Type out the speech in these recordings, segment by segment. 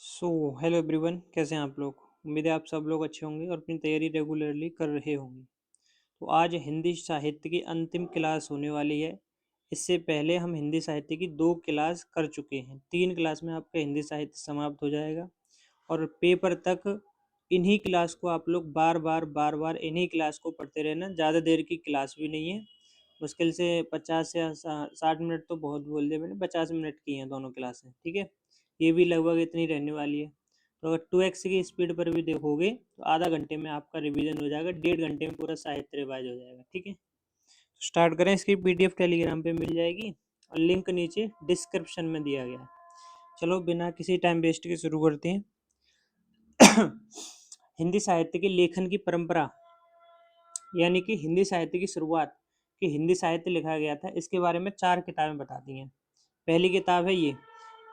So hello everyone, कैसे हैं आप लोग। उम्मीद है आप सब लोग अच्छे होंगे और अपनी तैयारी रेगुलरली कर रहे होंगे। तो आज हिंदी साहित्य की अंतिम क्लास होने वाली है। इससे पहले हम हिंदी साहित्य की 2 क्लास कर चुके हैं। 3 क्लास में आपका हिंदी साहित्य समाप्त हो जाएगा और पेपर तक इन्हीं क्लास को आप लोग बार बार इन्हीं क्लास को पढ़ते रहना। ज़्यादा देर की क्लास भी नहीं है, मुश्किल से 50 या 60 मिनट तो बहुत बोल दिया मैंने, 50 मिनट की हैं दोनों क्लासें, ठीक है। ये भी लगभग इतनी रहने वाली है। तो अगर 2x की स्पीड पर भी देखोगे तो आधा घंटे में आपका रिवीजन हो जाएगा, 1.5 घंटे में पूरा साहित्य रिवाइज हो जाएगा, ठीक है। तो स्टार्ट करें। इसकी पीडीएफ टेलीग्राम पे मिल जाएगी और लिंक नीचे डिस्क्रिप्शन में दिया गया है। चलो बिना किसी टाइम वेस्ट के शुरू करते हैं। हिंदी साहित्य के लेखन की परंपरा, यानी कि हिंदी साहित्य की शुरुआत, कि हिंदी साहित्य लिखा गया था, इसके बारे में 4 किताबें बताती हैं। पहली किताब है ये,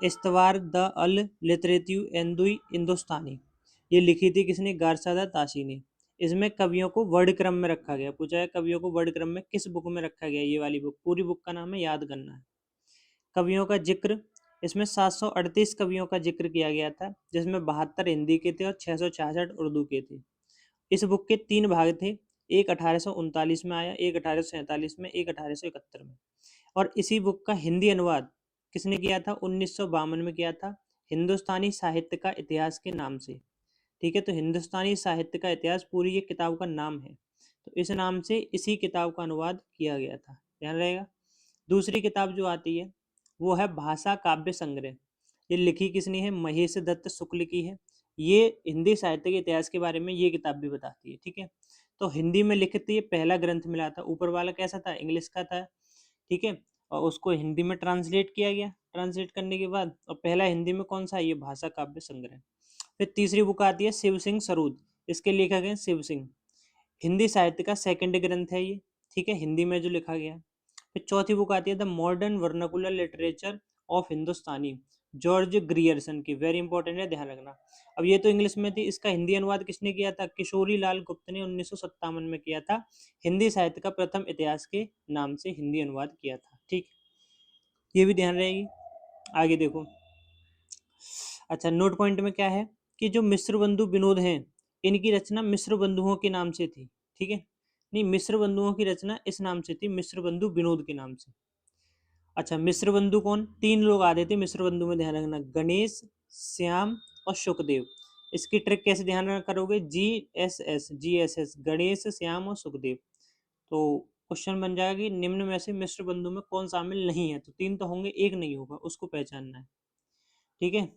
इस्तवार द अल लिटरेटिव एंदुई हिंदुस्तानी। ये लिखी थी किसने? गारसादा ताशी ने। इसमें कवियों को वर्ड क्रम में रखा गया। पूछा है कवियों को वर्ड क्रम में किस बुक में रखा गया। ये वाली बुक, पूरी बुक का नाम है, याद करना है। कवियों का जिक्र, इसमें 738 कवियों का जिक्र किया गया था, जिसमें 72 हिंदी के थे और 666 उर्दू के थे। इस बुक के 3 भाग थे, एक 1839 में आया, एक 1847 में, एक 1871 में। और इसी बुक का हिंदी अनुवाद किसने किया था? 1952 में किया था, हिंदुस्तानी साहित्य का इतिहास के नाम से, ठीक है। तो हिंदुस्तानी साहित्य का इतिहास पूरी ये किताब का नाम है। तो इस नाम से इसी किताब का अनुवाद किया गया था, ध्यान रहेगा। दूसरी किताब जो आती है वो है भाषा काव्य संग्रह। ये लिखी किसने है? महेश दत्त शुक्ल की है। ये हिंदी साहित्य के इतिहास के बारे में ये किताब भी बताती है, ठीक है। तो हिंदी में लिखित ये पहला ग्रंथ मिला था। ऊपर वाला कैसा था? इंग्लिश का था, ठीक है। और उसको हिंदी में ट्रांसलेट किया गया। ट्रांसलेट करने के बाद और पहला हिंदी में कौन सा? ये भाषा काव्य संग्रह। फिर तीसरी बुक आती है शिव सिंह सरूद। इसके लेखक हैं शिव सिंह। हिंदी साहित्य का सेकंड ग्रंथ है ये, ठीक है, हिंदी में जो लिखा गया। फिर चौथी बुक आती है the modern vernacular literature of Hindustani, George Grierson की। वेरी इंपॉर्टेंट है, ध्यान रखना। अब ये तो इंग्लिश में थी, इसका हिंदी अनुवाद किसने किया था? किशोरी लाल गुप्त ने 1957 में किया था। हिंदी साहित्य का प्रथम इतिहास के नाम से हिंदी अनुवाद किया था, ठीक। ये भी ध्यान रहेगी। आगे देखो। अच्छा, नोट पॉइंट में क्या है कि जो मिश्र बंधु विनोद हैं, इनकी रचना मिश्र बंधुओं के नाम से थी, ठीक है। नहीं, मिश्र बंधुओं की रचना इस नाम से थी, मिश्र बंधु विनोद के नाम से। अच्छा, मिश्र बंधु कौन? 3 लोग आते थे मिश्र बंधु में, ध्यान रखना, गणेश, श्याम और सुखदेव। इसकी ट्रिक कैसे ध्यान करोगे? GSS, गणेश, श्याम और सुखदेव। तो क्वेश्चन बन जाएगा कि निम्न में से मिश्र बंधु में कौन शामिल नहीं है। तो 3 तो होंगे, एक नहीं होगा, उसको पहचानना है, ठीक है।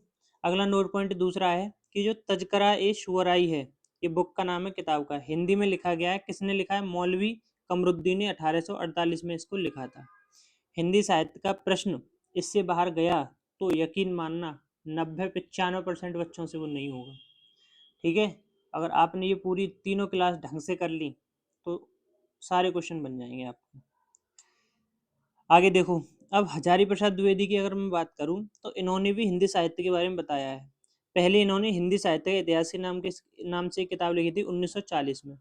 अगला नोट पॉइंट दूसरा है कि जो तजकरा ए शुअराई है, ये बुक का नाम है किताब का, हिंदी में लिखा गया है। किसने लिखा है? मौलवी कमरुद्दीन ने 1848 में इसको लिखा था। हिंदी साहित्य का प्रश्न इससे बाहर गया तो यकीन मानना 90-95% बच्चों से वो नहीं होगा, ठीक है। अगर आपने ये पूरी तीनों क्लास ढंग से कर ली तो सारे क्वेश्चन बन जाएंगे आपको। आगे देखो। अब हजारी प्रसाद द्विवेदी की अगर मैं बात करूं तो इन्होंने भी हिंदी साहित्य के बारे में बताया है। पहले इन्होंने हिंदी साहित्य के इतिहास के नाम से किताब लिखी थी 1940 में।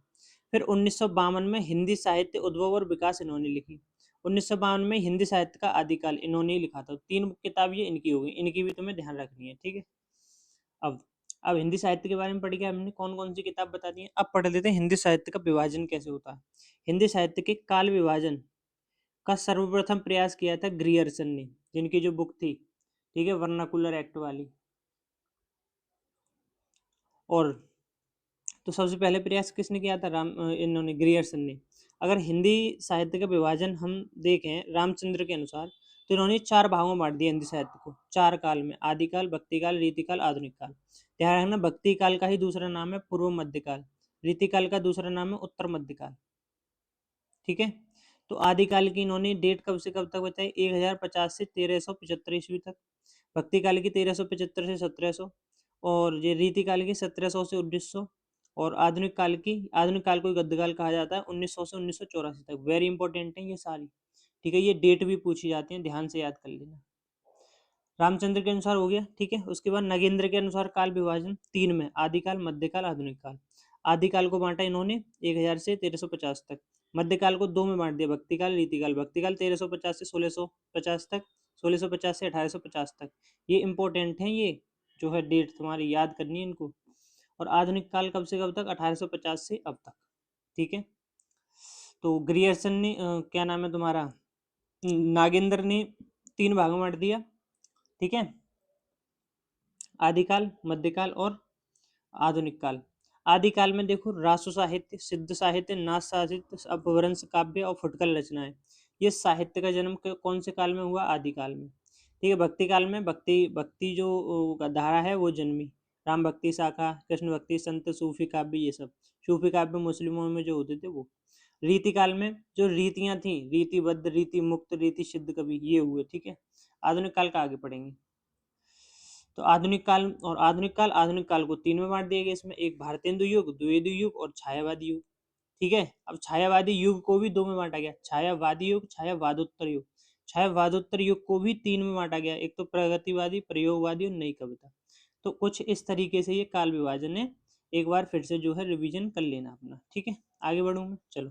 फिर 1952 में हिंदी साहित्य उद्भव और विकास इन्होंने लिखी। 1952 में हिंदी साहित्य का आदिकाल इन्होंने ही लिखा था। 3 किताब ये इनकी हो गई, इनकी भी तुम्हें ध्यान रखनी है, ठीक है। अब अब हिंदी साहित्य के बारे में पढ़ के हमने कौन कौन सी किताब बता दी है। अब पढ़ लेते हैं हिंदी साहित्य का विभाजन कैसे होता है। हिंदी साहित्य के काल विभाजन का सर्वप्रथम प्रयास किया था ग्रियर्सन ने, जिनकी जो बुक थी, ठीक है, वर्नाकुलर एक्ट वाली। और तो सबसे पहले प्रयास किसने किया था? इन्होंने, ग्रियर्सन ने। अगर हिंदी साहित्य का विभाजन हम देखें रामचंद्र के अनुसार, तो इन्होंने 4 भागों में बांट दिया हिंदी साहित्य को, 4 काल में, आदिकाल, भक्तिकाल, रीतिकाल, आधुनिक काल। ध्यान रखना, भक्ति काल का ही दूसरा नाम है पूर्व मध्यकाल, रीतिकाल का दूसरा नाम है उत्तर मध्यकाल, ठीक है। तो आदिकाल की इन्होंने डेट कब से कब तक बताई? 1050 से 1375 ईस्वी तक। भक्ति काल की 1375 से 1700। और ये रीति काल की 1700 से 1900। और आधुनिक काल को गद्यकाल कहा जाता है, 1900 से 1984 तक। वेरी इंपॉर्टेंट है ये सारी, ठीक है। ये डेट भी पूछी जाती है, ध्यान से याद कर लेना। रामचंद्र के अनुसार हो गया, ठीक है। उसके बाद नगेंद्र के अनुसार काल विभाजन 3 में, आदिकाल, मध्यकाल, आधुनिक काल। आदिकाल को बांटा इन्होंने 1000 से 1350 तक। मध्यकाल को 2 में बांट दिया, भक्तिकाल, रीतिकाल। भक्तिकाल 1350 से 1650 तक, 1650 से 1850 तक। ये इंपॉर्टेंट है ये, जो है डेट तुम्हारी याद करनी है इनको। और आधुनिक काल कब से कब तक? 1850 से अब तक। ठीक है, तो ग्रियर्सन ने क्या नाम है तुम्हारा, नागेंद्र ने 3 भागों में बांट दिया। ठीक है, आदिकाल, मध्यकाल और आधुनिक काल। आदिकाल में देखो रासो साहित्य, सिद्ध साहित्य, नाथ साहित्य, अपभ्रंश काव्य और फुटकल रचनाएं। ये साहित्य का जन्म कौन से काल में हुआ? आदिकाल में। ठीक है, भक्ति काल में भक्ति भक्ति जो धारा है वो जन्मी। राम भक्ति शाखा, कृष्ण भक्ति, संत, सूफी काव्य, ये सब। सूफी काव्य मुस्लिमों में जो होते थे वो। रीति काल में जो रीतियां थी, रीतिबद्ध, रीति मुक्त, रीति सिद्ध कवि, ये हुए। ठीक है, आधुनिक काल का आगे पढ़ेंगे। तो आधुनिक काल को 3 में बांट दिया गया। इसमें एक भारतेंदु युग, द्विवेदी युग और छायावादी युग। ठीक है, अब छायावादी युग को भी 2 में बांटा गया, छायावादी युग, छायावादोत्तर युग। छायावादोत्तर युग को भी 3 में बांटा गया, एक तो प्रगतिवादी, प्रयोगवादी और नई कविता। तो कुछ इस तरीके से ये काल विभाजन है। एक बार फिर से जो है रिवीजन कर लेना अपना। ठीक है, आगे बढ़ूँ मैं, चलो।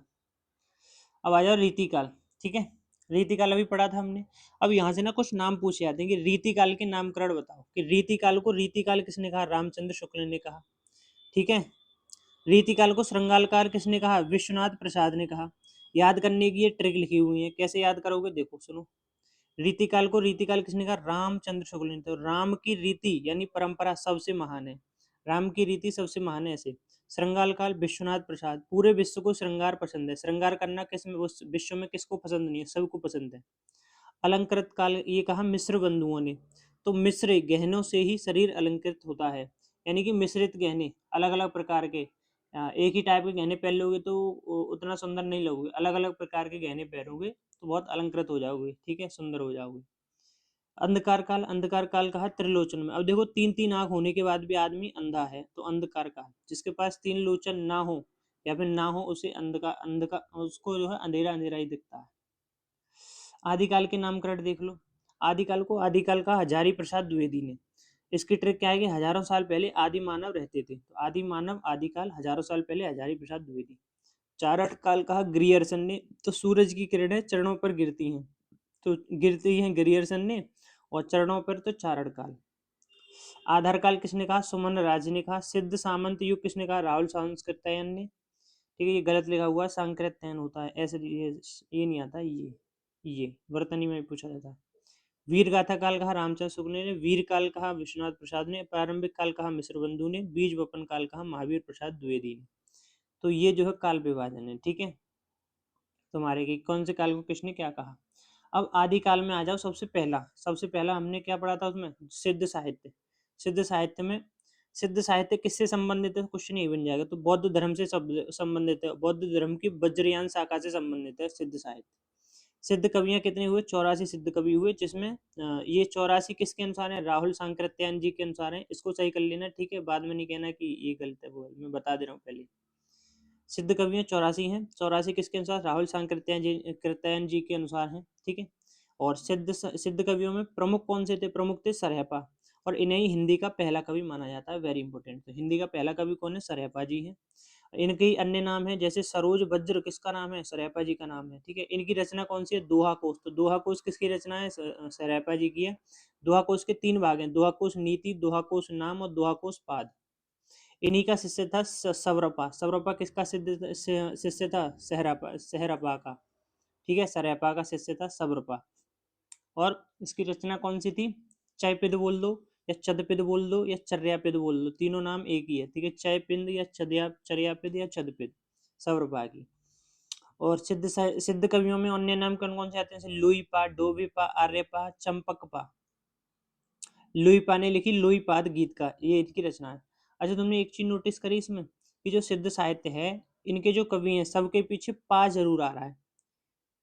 अब आ जाओ रीतिकाल। ठीक है, रीतिकाल अभी पढ़ा था हमने। अब यहाँ से ना कुछ नाम पूछे जाते हैं कि रीतिकाल के नामकरण बताओ, कि रीतिकाल को रीतिकाल किसने कहा? रामचंद्र शुक्ल ने कहा। ठीक है, रीतिकाल को श्रृंगालकार किसने कहा? विश्वनाथ प्रसाद ने कहा। याद करने की ये ट्रिक लिखी हुई है, कैसे याद करोगे देखो सुनो। रीतिकाल को रीतिकाल किसने कहा? रामचंद्र शुक्ल ने। तो राम की रीति यानी परंपरा सबसे महान है, राम की रीति सबसे महान है ऐसे। श्रृंगाल काल विश्वनाथ प्रसाद, पूरे विश्व को श्रृंगार पसंद है। श्रृंगार करना किस में, उस विश्व में किसको पसंद नहीं है? सबको पसंद है। अलंकृत काल ये कहा मिस्र बंधुओं ने। तो मिस्र गहनों से ही शरीर अलंकृत होता है, यानी कि मिश्रित गहने, अलग अलग प्रकार के। एक ही टाइप के गहने पहन लोगे तो उतना सुंदर नहीं लगोगे, अलग अलग प्रकार के गहने पहनोगे तो बहुत अलंकृत हो जाओगे। ठीक है, सुंदर हो जाओगे। अंधकार काल कहा त्रिलोचन में। अब देखो 3-3 आंख होने के बाद भी आदमी अंधा है, तो अंधकार काल, जिसके पास 3 लोचन ना हो या फिर ना हो उसे अंधकार उसको जो है अंधेरा अंधेरा ही दिखता है। आदिकाल के नामकरण देख लो। आदिकाल को आदिकाल का हजारी प्रसाद द्विवेदी ने। इसकी ट्रिक क्या है कि हजारों साल पहले आदि मानव रहते थे, तो आदि मानव आदिकाल, हजारों साल पहले हजारी प्रसाद द्विवेदी। चारण काल कहा ग्रियर्सन ने। तो सूरज की किरणें चरणों पर गिरती हैं, तो गिरती हैं ग्रियर्सन ने, और चरणों पर तो चारण काल। आधार काल किसने कहा? सुमन राज ने कहा। सिद्ध सामंत युग किसने कहा? राहुल सांकृत्यायन ने। ठीक है, ये गलत लिखा हुआ है, सांकृत्यायन होता है ऐसे, ये नहीं आता, ये वर्तनी में पूछा जाता है। वीर गाथा काल कहा रामचंद्र शुक्ल ने। वीर काल कहा विश्वनाथ प्रसाद ने। प्रारंभिक काल कहा मिश्र बंधु ने। बीज वपन काल कहा महावीर प्रसाद द्विवेदी ने। तो ये जो है काल विभाजन है। ठीक है, तुम्हारे की कौन से काल को किसने क्या कहा। अब आदि काल में आ जाओ। सबसे पहला हमने क्या पढ़ा था उसमें? सिद्ध साहित्य। सिद्ध साहित्य में, सिद्ध साहित्य किससे संबंधित है? क्वेश्चन ये बन जाएगा। तो बौद्ध धर्म से संबंधित है, बौद्ध धर्म की वज्रयान शाखा से संबंधित है सिद्ध साहित्य। सिद्ध कवियां कितने हुए? 84 सिद्ध कवि हुए, जिसमें ये 84 किसके अनुसार है? राहुल सांकृत्यायन जी के अनुसार है। इसको सही कर लेना। ठीक है, बाद में नहीं कहना कि ये गलत है, वो मैं बता दे रहा हूँ पहले। सिद्ध कवियां 84 हैं। 84 किसके अनुसार? राहुल सांकृत्यायन जी के अनुसार हैं। ठीक है, और सिद्ध कवियों में प्रमुख कौन से थे? प्रमुख थे सरहपा, और इन्हें ही हिंदी का पहला कवि माना जाता है। Very important. तो हिंदी का पहला कवि कौन है? सरहपा जी है। इनके ही अन्य नाम है, जैसे सरोज वज्र किसका नाम है? सरहपा जी का नाम है। ठीक है, इनकी रचना कौन सी है? दोहा कोश। तो दोहा कोश किसकी रचना है? सरहपा जी की है। दोहा कोश के 3 भाग हैं, दोहा कोश नीति, दोहा कोश नाम और दोहा कोश पाद। इन्हीं का शिष्य था सवरपा। सवरपा किसका शिष्य था? सहरपा का। ठीक है, सरहपा का शिष्य था सवरपा। और इसकी रचना कौन सी थी? चयपिद बोल दो या चदपिद बोल दो या चर्यापिद बोल दो, तीनों नाम एक ही है। ठीक है, चयपिंद या चर्यापिद या चदपिद, सवरपा की। और सिद्ध कवियों में अन्य नाम कौन कौन से आते हैं? जैसे लुईपा, डोबीपा, आर्यपा, चंपकपा। लुईपा ने लिखी लुईपाद गीत का, ये इनकी रचना है। अच्छा, तुमने एक चीज नोटिस करी इसमें कि जो सिद्ध साहित्य है, इनके जो कवि हैं सबके पीछे पा जरूर आ रहा है।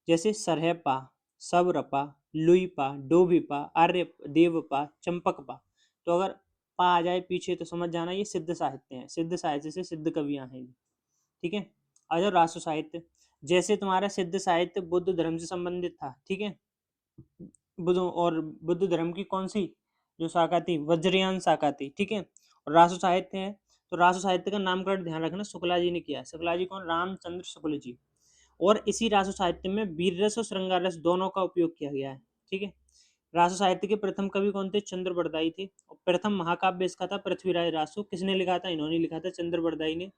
जैसे सरहपा, सवरपा, लुईपा, डोभीपा, आर्य, देवपा, चंपकपा। तो अगर पा आ जाए पीछे तो समझ जाना ये सिद्ध साहित्य है, सिद्ध साहित्य से सिद्ध कवियां हैं। ठीक है, आ जाओ राष्ट्र साहित्य। जैसे तुम्हारा सिद्ध साहित्य बुद्ध धर्म से संबंधित था। ठीक है, बुद्ध धर्म की कौन सी जो शाखा थी? वज्रयान शाखा थी। ठीक है, और राष्ट्र साहित्य है, तो राष्ट्र साहित्य का नामकरण ध्यान रखना, शुक्ला जी ने किया है। शुक्ला जी कौन? रामचंद्र शुक्ल जी। और इसी राष्ट्र साहित्य में वीर रस और श्रृंगार रस दोनों का उपयोग किया गया है। ठीक है, रासो साहित्य के प्रथम कवि कौन थे? चंद्र बरदाई थे। और प्रथम महाकाव्य इसका था पृथ्वीराज रासो। किसने लिखा था? इन्होंने लिखा था, चंद्र बरदाई ने।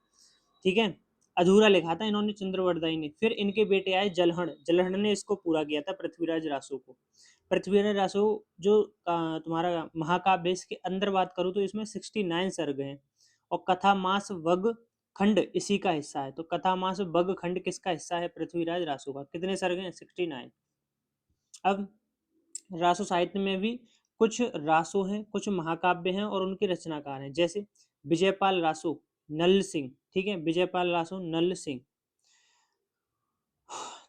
ठीक है, अधूरा लिखा था इन्होंने चंद्र बरदाई ने। फिर इनके बेटे आए जलहण, जलहण ने इसको पूरा किया था पृथ्वीराज रासो को। पृथ्वीराज रासो जो तुम्हारा महाकाव्य, इसके अंदर बात करूँ तो इसमें 69 सर्ग हैं और कथा मास वग खंड इसी का हिस्सा है। तो कथा मास वग खंड किसका हिस्सा है? पृथ्वीराज रासो का। कितने सर्ग हैं? 69। अब रासो साहित्य में भी कुछ रासो हैं, कुछ महाकाव्य हैं और उनके रचनाकार हैं, जैसे विजयपाल रासो, नल सिंह। ठीक है, विजयपाल रासो, नल सिंह।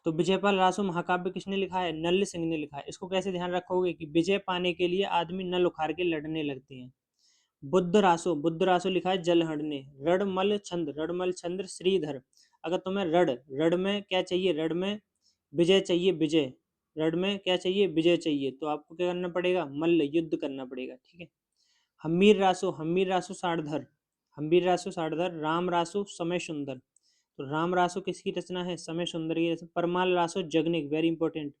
तो विजयपाल रासो महाकाव्य किसने लिखा है? नल सिंह ने लिखा है। इसको कैसे ध्यान रखोगे कि विजय पाने के लिए आदमी नल उखाड़ के लड़ने लगते हैं। बुद्ध रासो, बुद्ध रासो लिखा है जलहड़ ने। रणमल छंद, रणमल छंद श्रीधर। अगर तुम्हें रड़, रड़ में क्या चाहिए? रड़ में विजय चाहिए, विजय। रड़ में क्या चाहिए? विजय चाहिए। तो आपको क्या करना पड़ेगा? मल्ल, युद्ध करना पड़ेगा। ठीक है। हम्मीर रासो, हम्मीर रासो सारधर, हम्मीर रासो सारधर। राम रासो समय सुंदर। तो राम रासो किसकी रचना है? समय सुंदर की रचना। Parmal Raso Jagnik, very important,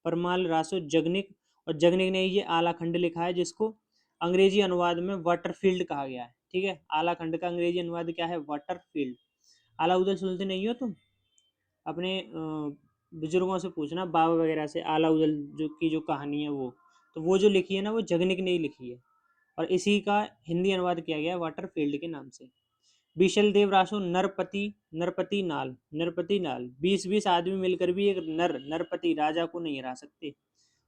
Parmal Raso Jagnik. और जगनिक ने ये आलाखंड लिखा है, जिसको अंग्रेजी अनुवाद में वाटरफील्ड कहा गया है। ठीक है, आलाखंड का अंग्रेजी अनुवाद क्या है? वाटरफील्ड। आला उदल सुनते नहीं हो तुम? अपने बुजुर्गों से पूछना, बाबा वगैरह से, आला उदल जो कहानी है तो वो जो लिखी है ना, वो जगनिक ने ही लिखी है और इसी का हिंदी अनुवाद किया गया है वाटरफील्ड के नाम से। विशल देव रासो नरपति, नरपति नाल, नरपति नाल। 20-20 आदमी मिलकर भी एक नरपति राजा को नहीं हरा सकते।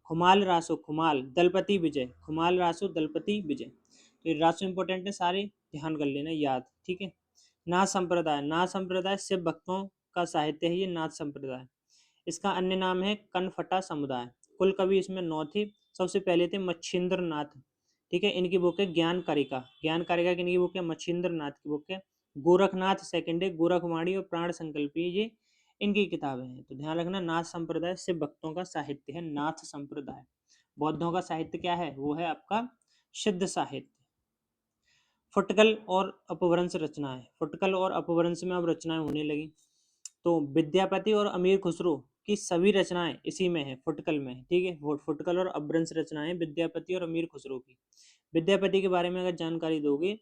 खुमाल रासो, खुमाल दलपति विजय, खुमाल रासो दलपति विजय। तो ये रासो इंपॉर्टेंट है, सारे ध्यान कर लेना, याद। ठीक है। नाथ संप्रदाय, नाथ संप्रदाय शिव भक्तों का साहित्य है ये नाथ संप्रदाय। इसका अन्य नाम है कनफटा समुदाय। कुल कवि इसमें 9 थे। सबसे पहले थे मच्छिंद्र नाथ। ठीक है, इनकी बुक है ज्ञान कारिका। ज्ञान कारिका की इनकी बुक है, मच्छिंद्र नाथ की बुक है। गोरखनाथ सेकंड है, गोरखवाणी और प्राण संकल्पी, ये इनकी किताबें हैं। तो ध्यान रखना, नाथ संप्रदाय शिव भक्तों का साहित्य है, नाथ संप्रदाय। बौद्धों का साहित्य क्या है? वो है आपका सिद्ध साहित्य। फुटकल और अपभ्रंश रचनाएं, फुटकल और अपभ्रंश में अब रचनाएं होने लगी। तो विद्यापति और अमीर खुसरो की सभी रचनाएं इसी में है, फुटकल में है। ठीक है, फुटकल और अपभ्रंश रचनाएं विद्यापति और अमीर खुसरो की। विद्यापति के बारे में अगर जानकारी दोगे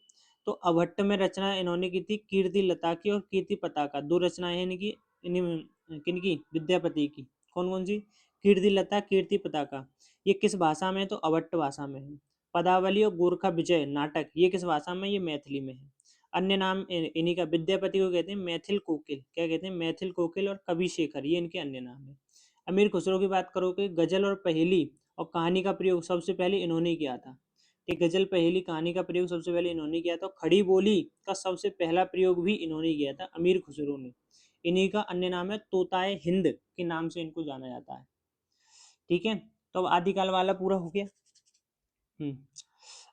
तो अभट्ट में रचना इन्होंने की थी कीर्ति लता की और कीर्ति पताका। 2 रचनाएं हैं इनकी, किनकी? विद्यापति की। कौन कौन सी? कीर्ति लता, कीर्ति पताका। ये किस भाषा में है? तो अभट्ट भाषा में है। पदावली और गोरखा विजय नाटक, ये किस भाषा में? ये मैथिली में है। अन्य नाम इन्हीं का, विद्यापति को कहते हैं मैथिल कोकिल। क्या कहते हैं? मैथिल कोकिल। और कवि शेखर, ये इनके अन्य नाम है। अमीर खुसरो की बात करोगे, गजल और पहेली और कहानी का प्रयोग सबसे पहले इन्होंने किया था। ठीक, गजल पहेली कहानी का प्रयोग सबसे पहले इन्होंने किया था। खड़ी बोली का सबसे पहला प्रयोग भी इन्होंने किया था, अमीर खुसरो ने। इन्हीं का अन्य नाम है तोताए हिंद के नाम से इनको जाना जाता है। ठीक है, तो अब आदिकाल वाला पूरा हो गया।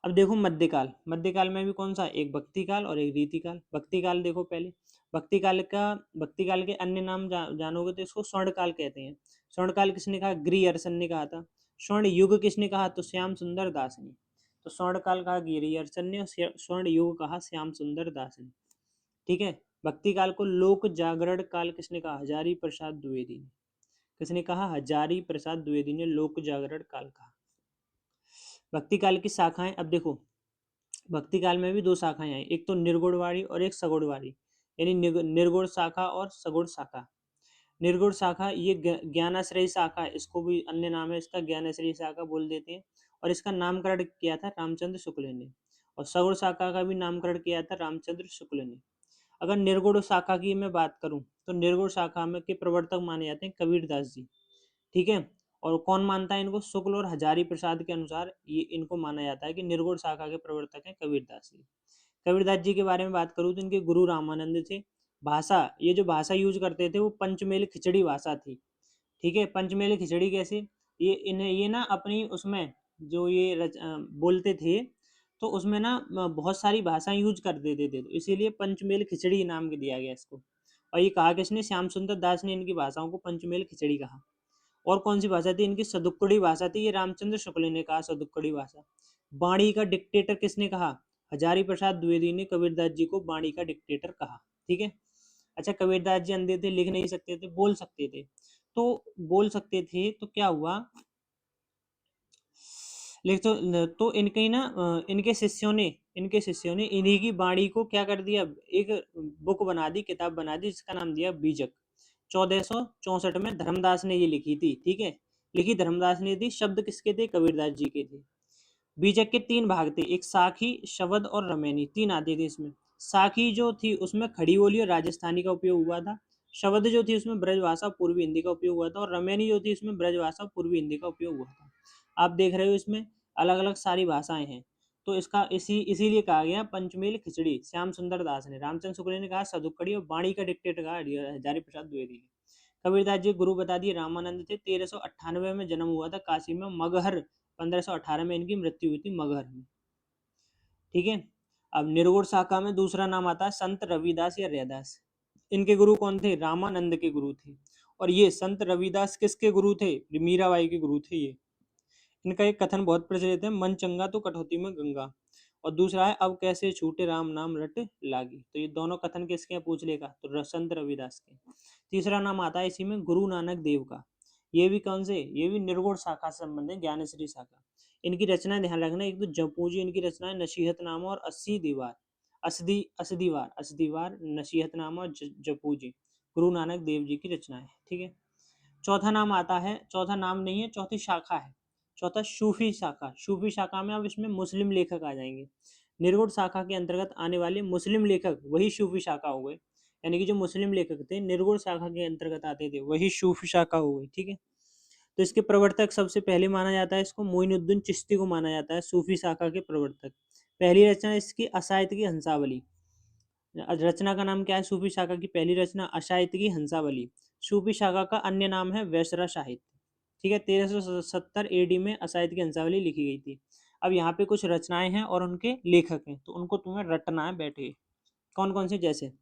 अब देखो मध्यकाल, मध्यकाल में भी कौन सा? एक भक्ति काल और एक रीति काल। भक्ति काल देखो पहले, भक्ति काल का, भक्ति काल के अन्य नाम जानोगे तो इसको स्वर्ण काल कहते हैं। स्वर्ण काल किसने कहा? गिरियर्सन ने कहा था। स्वर्ण युग किसने कहा? तो श्याम सुंदर दास ने। तो स्वर्ण काल कहा गिरियर्सन ने और स्वर्ण युग कहा श्याम सुंदर दास ने। ठीक है, भक्ति काल को लोक जागरण काल किसने कहा? हजारी प्रसाद द्विवेदी ने। किसने कहा? हजारी प्रसाद द्विवेदी ने लोक जागरण काल कहा। भक्ति काल की शाखाएं, अब देखो भक्ति काल में भी 2 शाखाएं आई, एक तो निर्गुणवाणी और एक सगुणवाणी, यानी निर्गुण शाखा और सगुण शाखा। निर्गुण शाखा ये ज्ञानाश्रयी शाखा है, इसको भी अन्य नाम है इसका, ज्ञानाश्रयी शाखा बोल देते हैं। और इसका नामकरण किया था रामचंद्र शुक्ल ने। और सगुण शाखा का भी नामकरण किया था रामचंद्र शुक्ल ने। अगर निर्गुण शाखा की मैं बात करूं तो निर्गुण शाखा में के प्रवर्तक माने जाते हैं कबीरदास जी। ठीक है, और कौन मानता है इनको? शुक्ल और हजारी प्रसाद के अनुसार ये इनको माना जाता है कि निर्गुण शाखा के प्रवर्तक हैं कबीरदास जी। कबीरदास जी के बारे में बात करूँ तो इनके गुरु रामानंद थे। भाषा, ये जो भाषा यूज करते थे वो पंचमेल खिचड़ी भाषा थी। ठीक है, पंचमेल खिचड़ी कैसे? ये ना अपनी उसमें जो ये बोलते थे तो उसमें ना बहुत सारी भाषाएं यूज कर देते थे, तो इसीलिए पंचमेल खिचड़ी नाम दिया गया इसको। और ये कहा किसने? श्याम सुंदर दास ने इनकी भाषाओं को पंचमेल खिचड़ी कहा। और कौन सी भाषा थी इनकी? सदुक्कड़ी भाषा थी, ये रामचंद्र शुक्ल ने कहा सदुक्कड़ी भाषा। बाणी का डिक्टेटर किसने कहा? हजारी प्रसाद द्विवेदी ने कबीरदास जी को बाणी का डिक्टेटर कहा। ठीक है। अच्छा, कबीरदास जी अंधे थे, लिख नहीं सकते थे, बोल सकते थे। तो बोल सकते थे तो क्या हुआ तो इनके ना इनके शिष्यों ने इन्हीं की वाणी को क्या कर दिया, एक बुक बना दी, किताब बना दी, जिसका नाम दिया बीजक। 1464 में धर्मदास ने ये लिखी थी, ठीक है। लिखी धर्मदास ने थी, शब्द किसके थे, कबीरदास जी के थे। बीजक के 3 भाग थे, एक साखी, शवद और रमैनी, 3 आते थे इसमें। साखी जो थी उसमें खड़ी बोली और राजस्थानी का उपयोग हुआ था। शवद जो थी उसमें ब्रजभाषा पूर्वी हिंदी का उपयोग हुआ था, और रमैनी जो थी उसमें ब्रजभाषा पूर्वी हिंदी का उपयोग हुआ था। आप देख रहे हो इसमें अलग अलग सारी भाषाएं हैं। तो इसका इसीलिए कहा गया पंचमेल खिचड़ी। श्याम सुंदर दास ने, रामचंद्र शुक्ल ने कहा सदुक्कड़ी, और वाणी का डिक्टेटर कहा हजारी प्रसाद द्विवेदी ने। कबीरदास जी गुरु बता दिए रामानंद थे, 1398 में जन्म हुआ था काशी में, मगहर 1518 में इनकी मृत्यु हुई थी, मगहर में, ठीक है। अब निरगुण शाखा में दूसरा नाम आता है संत रविदास या रैदास। इनके गुरु कौन थे, रामानंद के गुरु थे। और ये संत रविदास किसके गुरु थे, मीराबाई के गुरु थे ये। इनका एक कथन बहुत प्रचलित है, मन चंगा तो कटौती में गंगा। और दूसरा है अब कैसे छूटे राम नाम रट लागी। तो ये दोनों कथन किसके हैं पूछ लेगा, तो संत रविदास के। तीसरा नाम आता है इसी में गुरु नानक देव का। ये भी कौन से, ये भी निर्गुण शाखा से संबंध है, ज्ञानश्री शाखा। इनकी रचना ध्यान रखना, एक तो जपूजी इनकी रचना है, नसीहतनामा और 80 दीवार, असदीवार नसीहतनामा और जपूजी, गुरु नानक देव जी की रचना है, ठीक है। चौथा नाम आता है, चौथा नाम नहीं है, चौथी शाखा है, चौथा सूफी शाखा। सूफी शाखा में अब इसमें मुस्लिम लेखक आ जाएंगे। निर्गुण शाखा के अंतर्गत आने वाले मुस्लिम लेखक वही सूफी शाखा हो गए, यानी कि जो मुस्लिम लेखक थे निर्गुण शाखा के अंतर्गत आते थे वही सूफी शाखा हो गई, ठीक है। तो इसके प्रवर्तक सबसे पहले माना जाता है इसको मोइनुद्दीन चिश्ती को माना जाता है सूफी शाखा के प्रवर्तक। पहली रचना इसकी अशायत की हंसावली। रचना का नाम क्या है, सूफी शाखा की पहली रचना अशायत की हंसावली। सूफी शाखा का अन्य नाम है वैसरा साहित्य, ठीक है। 1370 एडी में अशायत की हंसावली लिखी गई थी। अब यहाँ पे कुछ रचनाएं हैं और उनके लेखक हैं, तो उनको तुम्हें रटना है बैठे। कौन कौन से, जैसे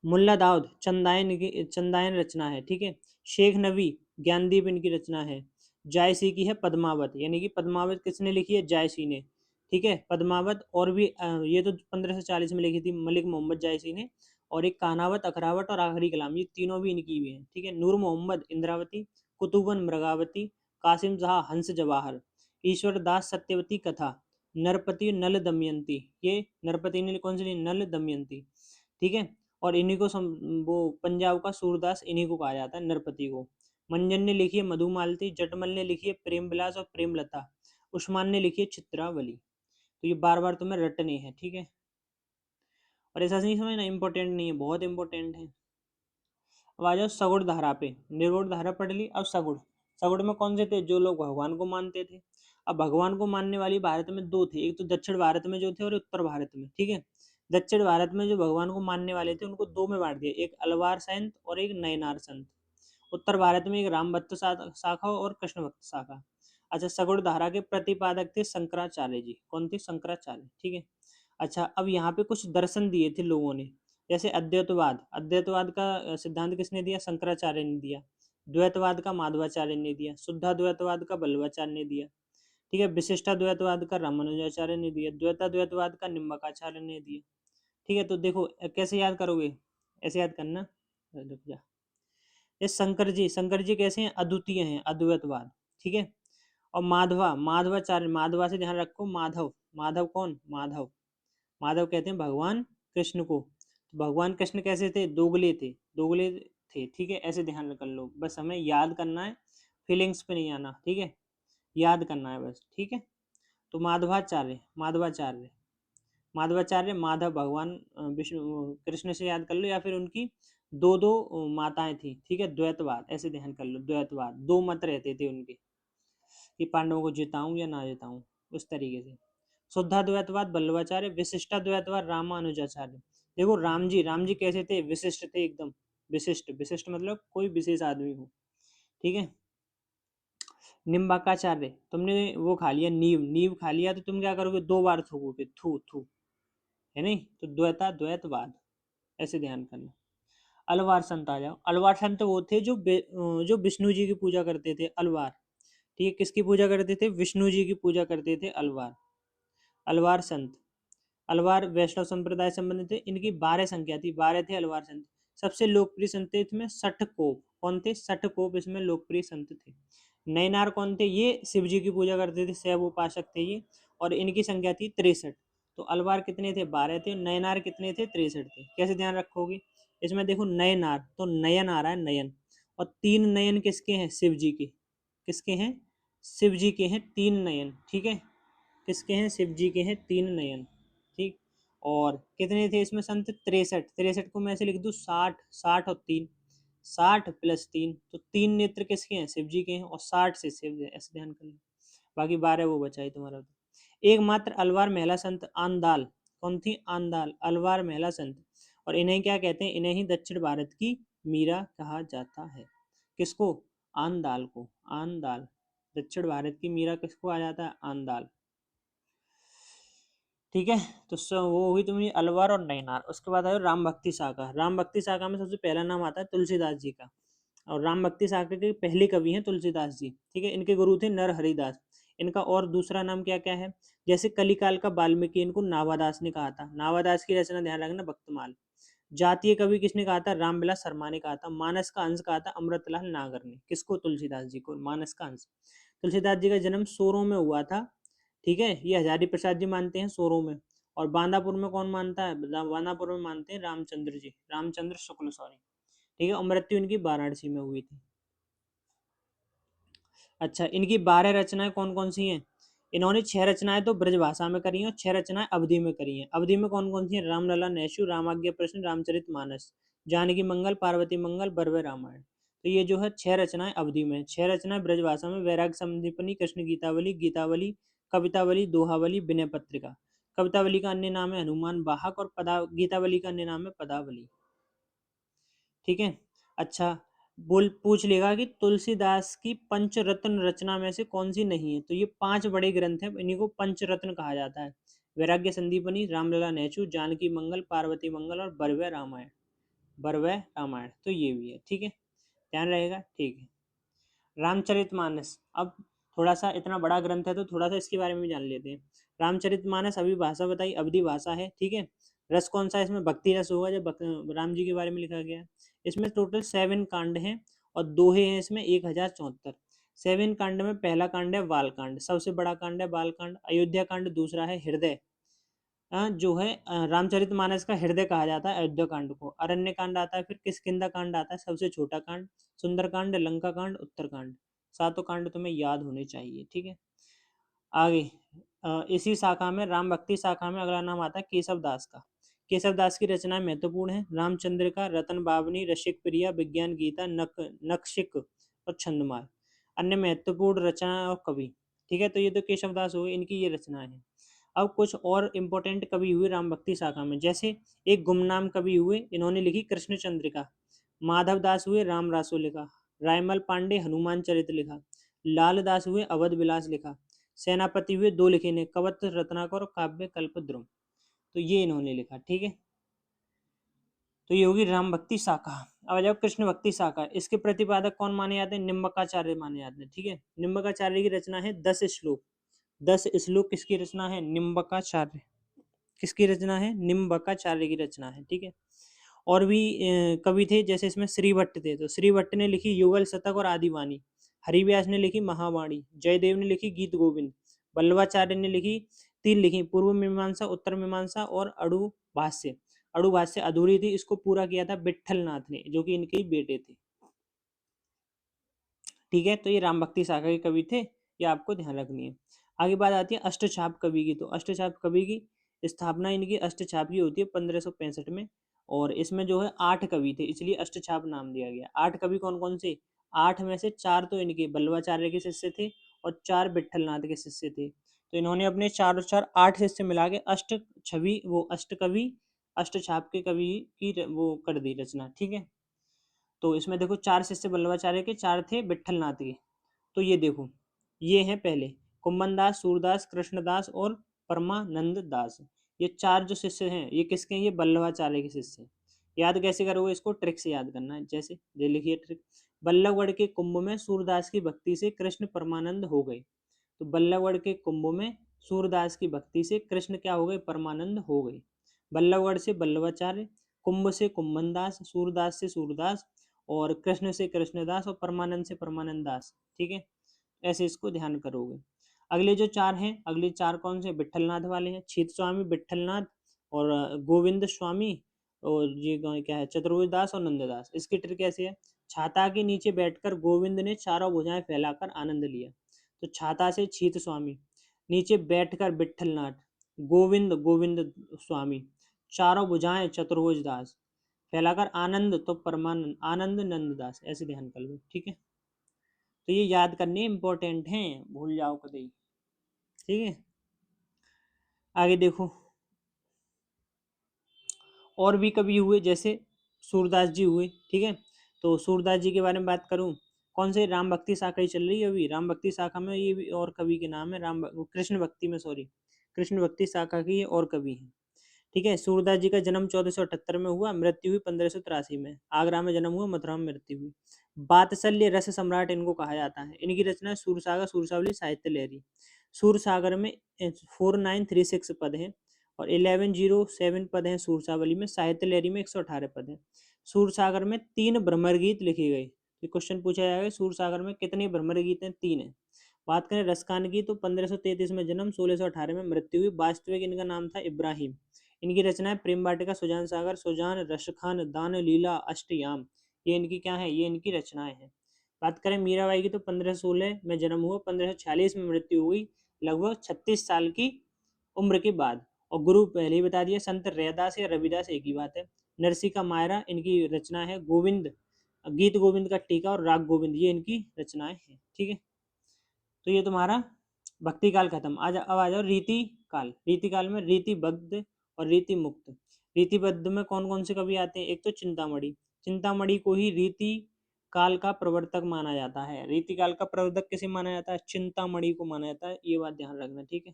मुल्ला दाऊद चंदायन रचना है, ठीक है। शेख नबी ज्ञानदीप इनकी रचना है। जायसी की है पद्मावत, यानी कि पद्मावत किसने लिखी है, जायसी ने, ठीक है। पद्मावत और भी ये तो 1540 में लिखी थी मलिक मोहम्मद जायसी ने। और एक कानावत, अखरावत और आखिरी कलाम, ये तीनों भी इनकी भी हैं, ठीक है। नूर मोहम्मद इंद्रावती, कुतुबन मृगावती, कासिम जहा हंस जवाहर, ईश्वर दास सत्यवती कथा, नरपति नल दमयंती, ये नरपति ने कौन सी ली, नल दमयंती, ठीक है। और इन्हीं को वो पंजाब का सूरदास इन्हीं को कहा जाता है, नरपति को। मंजन ने लिखी है मधुमालती, जटमल ने लिखी है प्रेम विलास और प्रेमलता, उस्मान ने लिखी है चित्रावली। तो ये बार बार तुम्हें रटने हैं, ठीक है। और ऐसा नहीं समझना इंपॉर्टेंट नहीं है, बहुत इंपॉर्टेंट है। अब आ जाओ सगुण धारा पे। निर्गुण धारा पढ़ ली, अब सगुण। सगुण में कौन से थे, जो लोग भगवान को मानते थे। अब भगवान को मानने वाली भारत में दो थे, एक तो दक्षिण भारत में जो थे और उत्तर भारत में, ठीक है। दक्षिण भारत में जो भगवान को मानने वाले थे उनको दो में बांट दिया, एक अलवार संत और एक नयनार संत। उत्तर भारत में एक राम भक्त शाखा और कृष्ण भक्त शाखा। अच्छा, सगुण धारा के प्रतिपादक थे शंकराचार्य जी। कौन थे, शंकराचार्य, ठीक है। अच्छा, अब यहाँ पे कुछ दर्शन दिए थे लोगों ने, जैसे अद्वैतवाद। अद्वैतवाद का सिद्धांत किसने दिया, शंकराचार्य ने दिया। द्वैतवाद का माधवाचार्य ने दिया। शुद्धाद्वैतवाद का बल्लभाचार्य ने दिया, ठीक है। विशिष्टाद्वैतवाद का रामानुजाचार्य ने दिया। द्वैताद्वैतवाद का निम्बकाचार्य ने दिया, ठीक है। तो देखो कैसे याद करोगे, ऐसे याद करना। रुक जा। ये शंकर जी कैसे हैं, अद्वितीय हैं, अद्वैतवाद, ठीक है। और माधवाचार्य, माधवा से ध्यान रखो, माधव, माधव कौन, माधव, माधव कहते हैं भगवान कृष्ण को। तो भगवान कृष्ण कैसे थे, दोगले थे, दोगले थे, ठीक है। ऐसे ध्यान कर लो, बस हमें याद करना है, फीलिंग्स पे नहीं आना, ठीक है। याद करना है बस, ठीक है। तो माधवाचार्य माधव भगवान विष्णु कृष्ण से याद कर लो, या फिर उनकी दो दो माताएं थी, ठीक है। द्वैतवाद, ऐसे ध्यान कर लो, द्वैतवाद, दो मत रहते थे उनके कि पांडवों को जिताऊं या ना जिताऊं, उस तरीके से। शुद्धाद्वैतवाद बल्लभाचार्य, विशिष्टाद्वैतवाद रामानुजाचार्य। देखो राम जी कैसे थे, विशिष्ट थे एकदम, विशिष्ट, विशिष्ट मतलब कोई विशेष आदमी हो, ठीक है। निम्बाकाचार्य, तुमने वो खा लिया नींव, नींव खा लिया तो तुम क्या करोगे, दो बार थूकोगे, थू थू, है नहीं। तो द्वैतवाद, ऐसे ध्यान करना। अलवार संत आ जाओ। अलवार संत वो थे जो विष्णु जी की पूजा करते थे, अलवार, ठीक है। किसकी पूजा करते थे, विष्णु जी की पूजा करते थे, अलवार, अलवार संत। अलवार वैष्णव संप्रदाय से संबंधित थे, इनकी 12 संख्या थी, 12 थे अलवार संत। सबसे लोकप्रिय संत थे इसमें सठ कोप। कौन थे, सठ कोप इसमें लोकप्रिय संत थे। नयनार कौन थे? ये शिव जी की पूजा करते थे, शैव उपासक थे ये, और इनकी संख्या थी 63। तो अलवार कितने थे? 12 थे। नयनार कितने थे? 63 थे। कैसे ध्यान रखोगे? इसमें देखो नयनार तो नयन आ रहा है, नयन, और 3 नयन किसके हैं? शिव जी के। किसके हैं? शिव जी के हैं 3 नयन, ठीक है। किसके हैं? शिव जी के हैं 3 नयन, ठीक। और कितने थे इसमें संत? 63। 63 को मैं ऐसे लिख दूं 60, 60 और 3, 60 प्लस 3, तो 3 नेत्र किसके हैं? शिव जी के हैं, और 60 से शिव, ऐसे ध्यान कर लो। बाकी 12 वो बचा ही तुम्हारा। एकमात्र अलवार महिला संत आंदाल, कौन थी? आंदाल, अलवार महिला संत। और इन्हें क्या कहते हैं? इन्हें ही दक्षिण भारत की मीरा कहा जाता है। किसको? आंदाल को। आंदाल, दक्षिण भारत की मीरा किसको आ जाता है? आंदाल, ठीक है। तो वो हुई तुम्हारी अलवर और नैनार। उसके बाद आयो राम भक्ति शाखा। राम भक्ति शाखा में सबसे पहला नाम आता है तुलसीदास जी का, और राम भक्ति शाखा के पहले कवि हैं तुलसीदास जी, ठीक है। इनके गुरु थे नर हरिदास। इनका और दूसरा नाम क्या क्या है? जैसे कलिकाल का वाल्मीकि, इनको नावादास ने कहा था। नावादास की रचना ध्यान रखना, भक्तमाल। जातीय कवि किसने कहा था? रामविलास शर्मा ने कहा था। मानस का अंश कहा था अमृतलाल नागर ने। किसको? तुलसीदास जी को, मानस का अंश। तुलसीदास जी का जन्म सोरों में हुआ था, ठीक है। ये हजारी प्रसाद जी मानते हैं सोरों में। और बांदापुर में कौन मानता है? बांदापुर में मानते हैं रामचंद्र जी, रामचंद्र शुक्ल, सॉरी, ठीक है। और मृत्यु इनकी वाराणसी में हुई थी। अच्छा, इनकी 12 रचनाएं कौन कौन सी हैं? इन्होंने 6 रचनाएं तो ब्रजभाषा में करी हैं, और 6 रचनाएं अवधि में करी हैं। अवधि में कौन कौन सी हैं? रामलला, नैषु, रामाज्ञा प्रश्न, रामचरित मानस, जानकी मंगल, पार्वती मंगल, बरवे रामायण। तो ये जो है 6 रचनाएं अवधि में। 6 रचनाएं ब्रजभाषा में, वैराग्य संदीपनी, कृष्ण गीतावली, गीतावली, कवितावली, दोहावली, विनय पत्रिका। कवितावली का अन्य नाम है हनुमान वाहक, और गीतावली का अन्य नाम है पदावली, ठीक है। अच्छा, बोल पूछ लेगा कि तुलसीदास की पंचरत्न रचना में से कौन सी नहीं है? तो ये 5 बड़े ग्रंथ हैं, इन्हीं को पंचरत्न कहा जाता है। वैराग्य संदीपनी, रामलला, नैचु, जानकी मंगल, पार्वती मंगल, और बरवे रामायण। बरवे रामायण, तो ये भी है, ठीक है। ध्यान रहेगा, ठीक है। रामचरितमानस, अब थोड़ा सा इतना बड़ा ग्रंथ है तो थोड़ा सा इसके बारे में भी जान लेते हैं। रामचरितमानस अभी भाषा बताई, अवधि भाषा है, ठीक है। रस कौन सा है इसमें? भक्ति रस होगा, जब राम जी के बारे में लिखा गया है। इसमें टोटल 7 कांड हैं, और दोहे हैं इसमें 1074। 7 कांड में पहला कांड है बालकांड, सबसे बड़ा कांड है बालकांड। अयोध्या कांड दूसरा है हृदय, जो है रामचरितमानस का हृदय कहा जाता है अयोध्या कांड को। अरण्य कांड आता है, फिर किष्किंधा कांड आता है, सबसे छोटा कांड। सुंदर कांड, लंका कांड, उत्तर कांड। 7 कांड तुम्हें याद होने चाहिए, ठीक है। आगे इसी शाखा में, राम भक्ति शाखा में, अगला नाम आता है केशव दास का। केशव दास की रचनाएं महत्वपूर्ण है। रामचंद्र का, रतन बावनी, रसिक प्रिया, विज्ञान गीता, नक्शिक और छंदमाल। अन्य महत्वपूर्ण रचना और कवि, ठीक है। तो ये तो केशव दास हो गए, इनकी ये रचनाएं हैं। अब कुछ और इम्पोर्टेंट कवि हुए राम भक्ति शाखा में, जैसे एक गुमनाम कवि हुए, इन्होंने लिखी कृष्ण चंद्रिका। माधव दास हुए, राम रासो लिखा। रायमल पांडे, हनुमान चरित लिखा। लाल दास हुए, अवध विलास लिखा। सेनापति हुए, दो लिखे ने, कवच रत्नाकर और काव्य कल्पद्रुम। तो ये इन्होंने लिखा, ठीक है। तो ये होगी राम भक्ति शाखा। अब जब कृष्ण भक्ति शाखा, इसके प्रतिपादक कौन माने जाते हैं? निम्बकाचार्य माने जाते हैं, ठीक है। निम्बकाचार्य की रचना है 10 श्लोक। 10 श्लोक किसकी रचना है? निम्बकाचार्य। किसकी रचना है? निम्बकाचार्य की रचना है, ठीक है। और भी कवि थे, जैसे इसमें श्री भट्ट थे, तो श्री भट्ट ने लिखी युगल शतक और आदिवाणी। हरिव्यास ने लिखी महावाणी। जयदेव ने लिखी गीत गोविंद। वल्लभाचार्य ने लिखी, 3 लिखी, पूर्व मीमांसा, उत्तर मीमांसा और अड़ु भाष्य। अड़ु भाष्य अधूरी थी, इसको पूरा किया था विट्ठल नाथ ने, जो कि इनके ही बेटे थे, ठीक है। तो ये राम भक्ति शाखा के कवि थे, ये आपको ध्यान रखनी है। आगे बात आती है अष्टछाप कवि की। तो अष्टछाप कवि की स्थापना इनकी अष्टछाप की होती है 1565 में, और इसमें जो है 8 कवि थे, इसलिए अष्टछाप नाम दिया गया। 8 कवि कौन कौन से? 8 में से 4 तो इनके बल्लवाचार्य के शिष्य थे, और 4 विट्ठलनाथ के शिष्य थे। तो इन्होंने अपने 4 और 4 8 शिष्य मिला के अष्ट छवि, वो अष्ट कवि, अष्टछाप के कवि की वो कर दी रचना, ठीक है। तो इसमें देखो 4 शिष्य बल्लवाचार्य के, 4 थे विट्ठलनाथ के। तो ये देखो, ये हैं पहले कुम्भन दास, सूरदास, कृष्णदास और परमानंद दास। ये 4 जो शिष्य हैं, ये किसके हैं? ये बल्लभाचार्य के शिष्य हैं। याद कैसे करोगे इसको? ट्रिक से याद करना है। जैसे ये लिखिए ट्रिक। बल्लभगढ़ के कुंभ में सूरदास की भक्ति से कृष्ण परमानंद हो गए। तो बल्लभगढ़ के कुंभ में सूरदास की भक्ति से कृष्ण क्या हो गए? परमानंद हो गए। बल्लभगढ़ से बल्लभाचार्य, कुंभ से कुंभन दास, सूरदास से सूरदास, और कृष्ण से कृष्णदास, और परमानंद से परमानंद दास, ठीक है। ऐसे इसको ध्यान करोगे। अगले जो 4 हैं, अगले 4 कौन से विट्ठलनाथ वाले हैं, छीत स्वामी, विट्ठलनाथ और गोविंद स्वामी, और ये क्या है, चतुर्भुज दास और नंददास। इसकी ट्रिक कैसी है, छाता के नीचे बैठकर गोविंद ने चारों भुजाएं फैलाकर आनंद लिया। तो छाता से छीत स्वामी, नीचे बैठकर विट्ठलनाथ, गोविंद गोविंद स्वामी, चारों भुजाएं चतुर्भुज दास, फैलाकर आनंद तो परमानंद, आनंद नंददास। ऐसे ध्यान कर लो, ठीक है। तो ये याद करने इंपॉर्टेंट हैं, भूल जाओ कभी, ठीक है। आगे देखो, और भी कवि हुए, जैसे सूरदास जी हुए, ठीक है। तो सूरदास जी के बारे में बात करूं, कौन से, राम भक्ति शाखा ही चल रही है अभी, राम भक्ति शाखा में ये भी और कवि के नाम है, कृष्ण भक्ति में, सॉरी, कृष्ण भक्ति शाखा की ये और कवि हैं, ठीक है। सूरदास जी का जन्म 1478 में हुआ, मृत्यु हुई 1583 में। आगरा में जन्म हुआ, मथुरा में मृत्यु हुई। बात्सल्य रस सम्राट इनको कहा जाता है। इनकी रचना है सूरसागर, सूरसावली, साहित्य लहरी। सूरसागर में 4936 पद हैं और 1107 पद हैं सूरसावली में। साहित्य लहरी में 118 पद हैं। सूरसागर में 3 भ्रमर गीत लिखे गए। ये क्वेश्चन पूछा जाएगा, सूरसागर में कितने भ्रमर गीत हैं, 3 हैं। बात करें रसखान की, तो 1533 में जन्म, 1618 में मृत्यु हुई। वास्तविक इनका नाम था इब्राहिम। इनकी रचना है प्रेम वाटिका, सुजान सागर, सुजान, रसखान, दान लीला, अष्टयाम। ये इनकी क्या है, ये इनकी रचनाएं हैं। बात करें मीराबाई की, तो 1516 में जन्म हुआ, 1546 में मृत्यु हुई, लगभग 36 साल की उम्र के बाद। और गुरु पहले ही बता दिया, संत रैदास या रविदास एक ही बात है। नरसी का मायरा इनकी रचना है। गोविंद, गीत गोविंद का टीका और राग गोविंद, ये इनकी रचनाएं हैं, ठीक है। तो ये तुम्हारा भक्ति काल खत्म। आज अब आ जाओ रीति काल। रीति काल में रीतिबद्ध और रीति मुक्त। रीतिबद्ध में कौन कौन से कवि आते हैं, एक तो चिंतामणि। चिंतामणि को ही रीति काल का प्रवर्तक माना जाता है। रीति काल का प्रवर्तक किसे माना जाता है, चिंतामणि को माना जाता है, ये बात ध्यान रखना, ठीक है।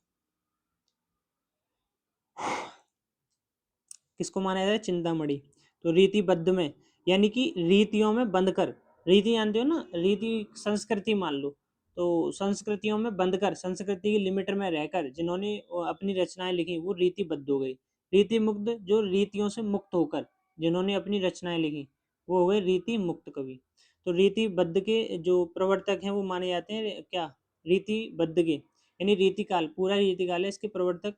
किसको माना जाता है, चिंतामणि। तो रीतिबद्ध में, यानी कि रीतियों में बंधकर, रीति जानते हो ना, रीति संस्कृति मान लो, तो संस्कृतियों में बंधकर, संस्कृति की लिमिट में रहकर जिन्होंने अपनी रचनाएं लिखी, वो रीतिबद्ध हो गई। रीति मुक्त, जो रीतियों से मुक्त होकर जिन्होंने अपनी रचनाएं लिखी, वो हो गए रीति मुक्त कवि। तो रीतिबद्ध के जो प्रवर्तक हैं वो माने जाते हैं क्या, रीतिबद्ध के, यानी रीतिकाल, पूरा रीतिकाल है, इसके प्रवर्तक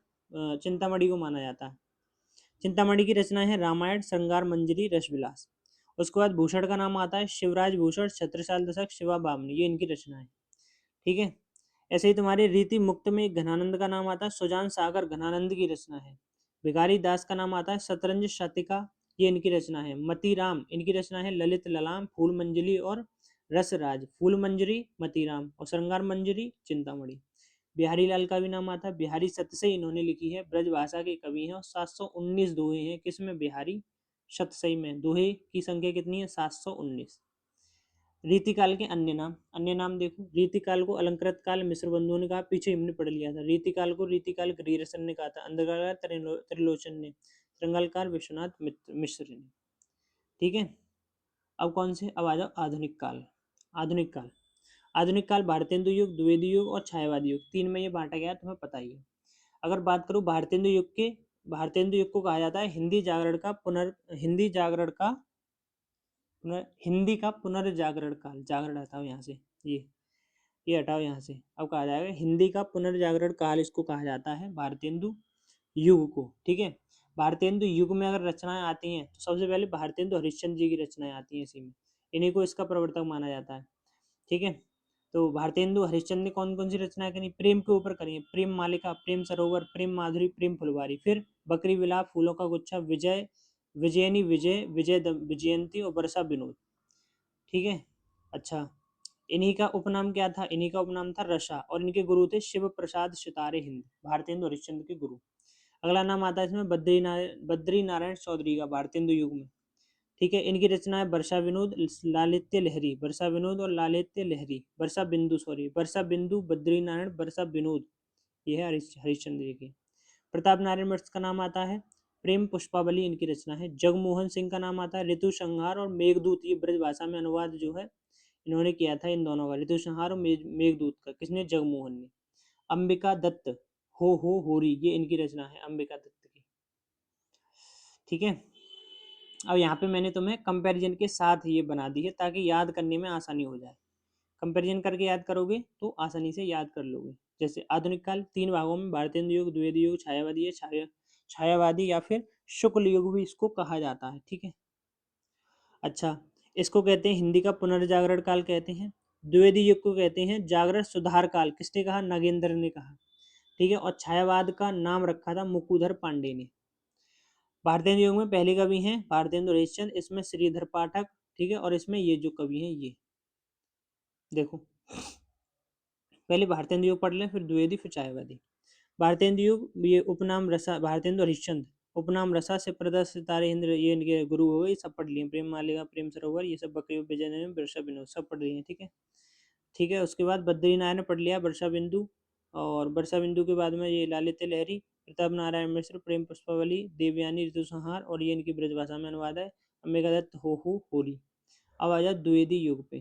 चिंतामणि को माना जाता है। चिंतामणि की रचना है रामायण, श्रृंगार मंजरी, रसविलास। उसके बाद भूषण का नाम आता है शिवराज भूषण, छत्रसाल दशक, शिवा बामनी, ये इनकी रचना है, ठीक है। ऐसे ही तुम्हारे रीति मुक्त में घनानंद का नाम आता है, सुजान सागर घनानंद की रचना है। भिखारी दास का नाम आता है शतरंज शतिका, ये इनकी रचना है। मतीराम इनकी रचना है। ललित ललाम, फूल मंजरी और रसराज, फूल मंजरी मतीराम और श्रृंगार मंजरी चिंतामणि। बिहारी लाल का भी नाम आता है, बिहारी शत से इन्होंने लिखी है, ब्रज भाषा के कवि हैं और 719 दोहे हैं किसमें, बिहारी शतसई में। दोहे की संख्या कितनी है, 719। रीतिकाल के अन्य नाम, अन्य नाम देखो, रीतिकाल को अलंकृत काल मिश्र बंधुओं ने कहा, पीछे हमने पढ़ लिया था। रीतिकाल को रीतिकाल ग्रीरसन ने कहा था, अंधकाल त्रिलोचन ने, श्रृंगालकार विश्वनाथ मिश्र ने, ठीक है। अब कौन से, अब आ जाओ आधुनिक काल। आधुनिक काल, आधुनिक काल भारतेंदु युग, द्विवेदी युग और छायावादी युग, 3 में ये बांटा गया, तुम्हें पता ही है। अगर बात करूं भारतेंदु युग के, भारतेंदु युग को कहा जाता है हिंदी का पुनर्जागरण काल। जागरण हटाओ यहाँ से, ये हटाओ यहाँ से। अब कहा जाएगा हिंदी का पुनर्जागरण काल, इसको कहा जाता है भारतेंदु युग को, ठीक है। भारतेंदु युग में अगर रचनाएं आती हैं, तो सबसे पहले भारतेंदु हरिश्चंद्र जी की रचनाएं आती हैं इसी में, इन्हीं को इसका प्रवर्तक माना जाता है, ठीक है। तो भारतेंदु हरिश्चंद्र ने कौन कौन सी रचनाएं करी, प्रेम के ऊपर करी है, प्रेम मालिका, प्रेम सरोवर, प्रेम माधुरी, प्रेम फुलवारी। फिर बकरी विलाप, फूलों का गुच्छा, विजय, विजयनी विजय, विजयंती और वर्षा विनोद, ठीक है। अच्छा, इन्हीं का उपनाम क्या था, इन्हीं का उपनाम था रसा, और इनके गुरु थे शिव प्रसाद सितारे हिंद, भारतेंदु हरिश्चंद्र के गुरु। अगला नाम आता है इसमें बद्री नारायण चौधरी का, भारतेंदु युग में, ठीक है। इनकी रचना है वर्षा विनोद, लालित्य लहरी, वर्षा विनोद और लालित्य लहरी, वर्षा बिंदु, सॉरी, वर्षा बिंदु, बद्री नारायण, वर्षा विनोद, ये है हरिश्चंद्र जी की। प्रताप नारायण मिश्र का नाम आता है प्रेम पुष्पावली, इनकी रचना है। जगमोहन सिंह का नाम आता है ऋतु संहार और मेघदूत, ये ब्रज भाषा में अनुवाद जो है इन्होंने किया था इन दोनों का, ऋतु संहार और मेघदूत का, किसने, जगमोहन ने। अंबिका दत्त, हो होरी, ये इनकी रचना है अंबिका दत्त की, ठीक है। अब यहाँ पे मैंने तुम्हें कंपैरिजन के साथ ये बना दी है ताकि याद करने में आसानी हो जाए। कंपैरिजन करके याद करोगे तो आसानी से याद कर लोगे। जैसे आधुनिक काल 3 भागों में भारतेंदु युग, द्विवेदी युग, छायावादी छायावादी या फिर शुक्ल युग भी इसको कहा जाता है। ठीक है। अच्छा, इसको कहते हैं हिंदी का पुनर्जागरण काल कहते हैं। द्विवेदी युग को कहते हैं जागरण सुधार काल। किसने कहा? नागेंद्र ने कहा। ठीक है। और छायावाद का नाम रखा था मुकुधर पांडे ने। भारतेंदु युग में पहले कवि हैं भारतेंदु हरिश्चंद्र, इसमें श्रीधर पाठक। ठीक है। और इसमें ये जो कवि हैं ये देखो, पहले भारतेंदु युग पढ़ लें, फिर द्विवेदी, फिर छायावादी। भारतेंदु युग ये उपनाम रसा, भारतेंदु हरिश्चंद्र उपनाम रसा से प्रदर्श सितारे इंद्र, ये इनके गुरु हो गए, सब पढ़ लिए। प्रेम मालिका, प्रेम सरोवर, ये सब बकरी विजय, वर्षा विनोद, सब पढ़ लिए। ठीक है। ठीक है। उसके बाद बद्री नारायण ने पढ़ लिया, वर्षा बिंदु। और वर्षा बिंदु के बाद में ये लालित्य लहरी, प्रताप नारायण मिश्र, प्रेम पुष्पावली, देवयानी, ऋतु संहार, और ये इनकी ब्रजभाषा में अनुवाद है, अंबिका दत्त, हो होली। अब आ जाओ द्विवेदी युग पे।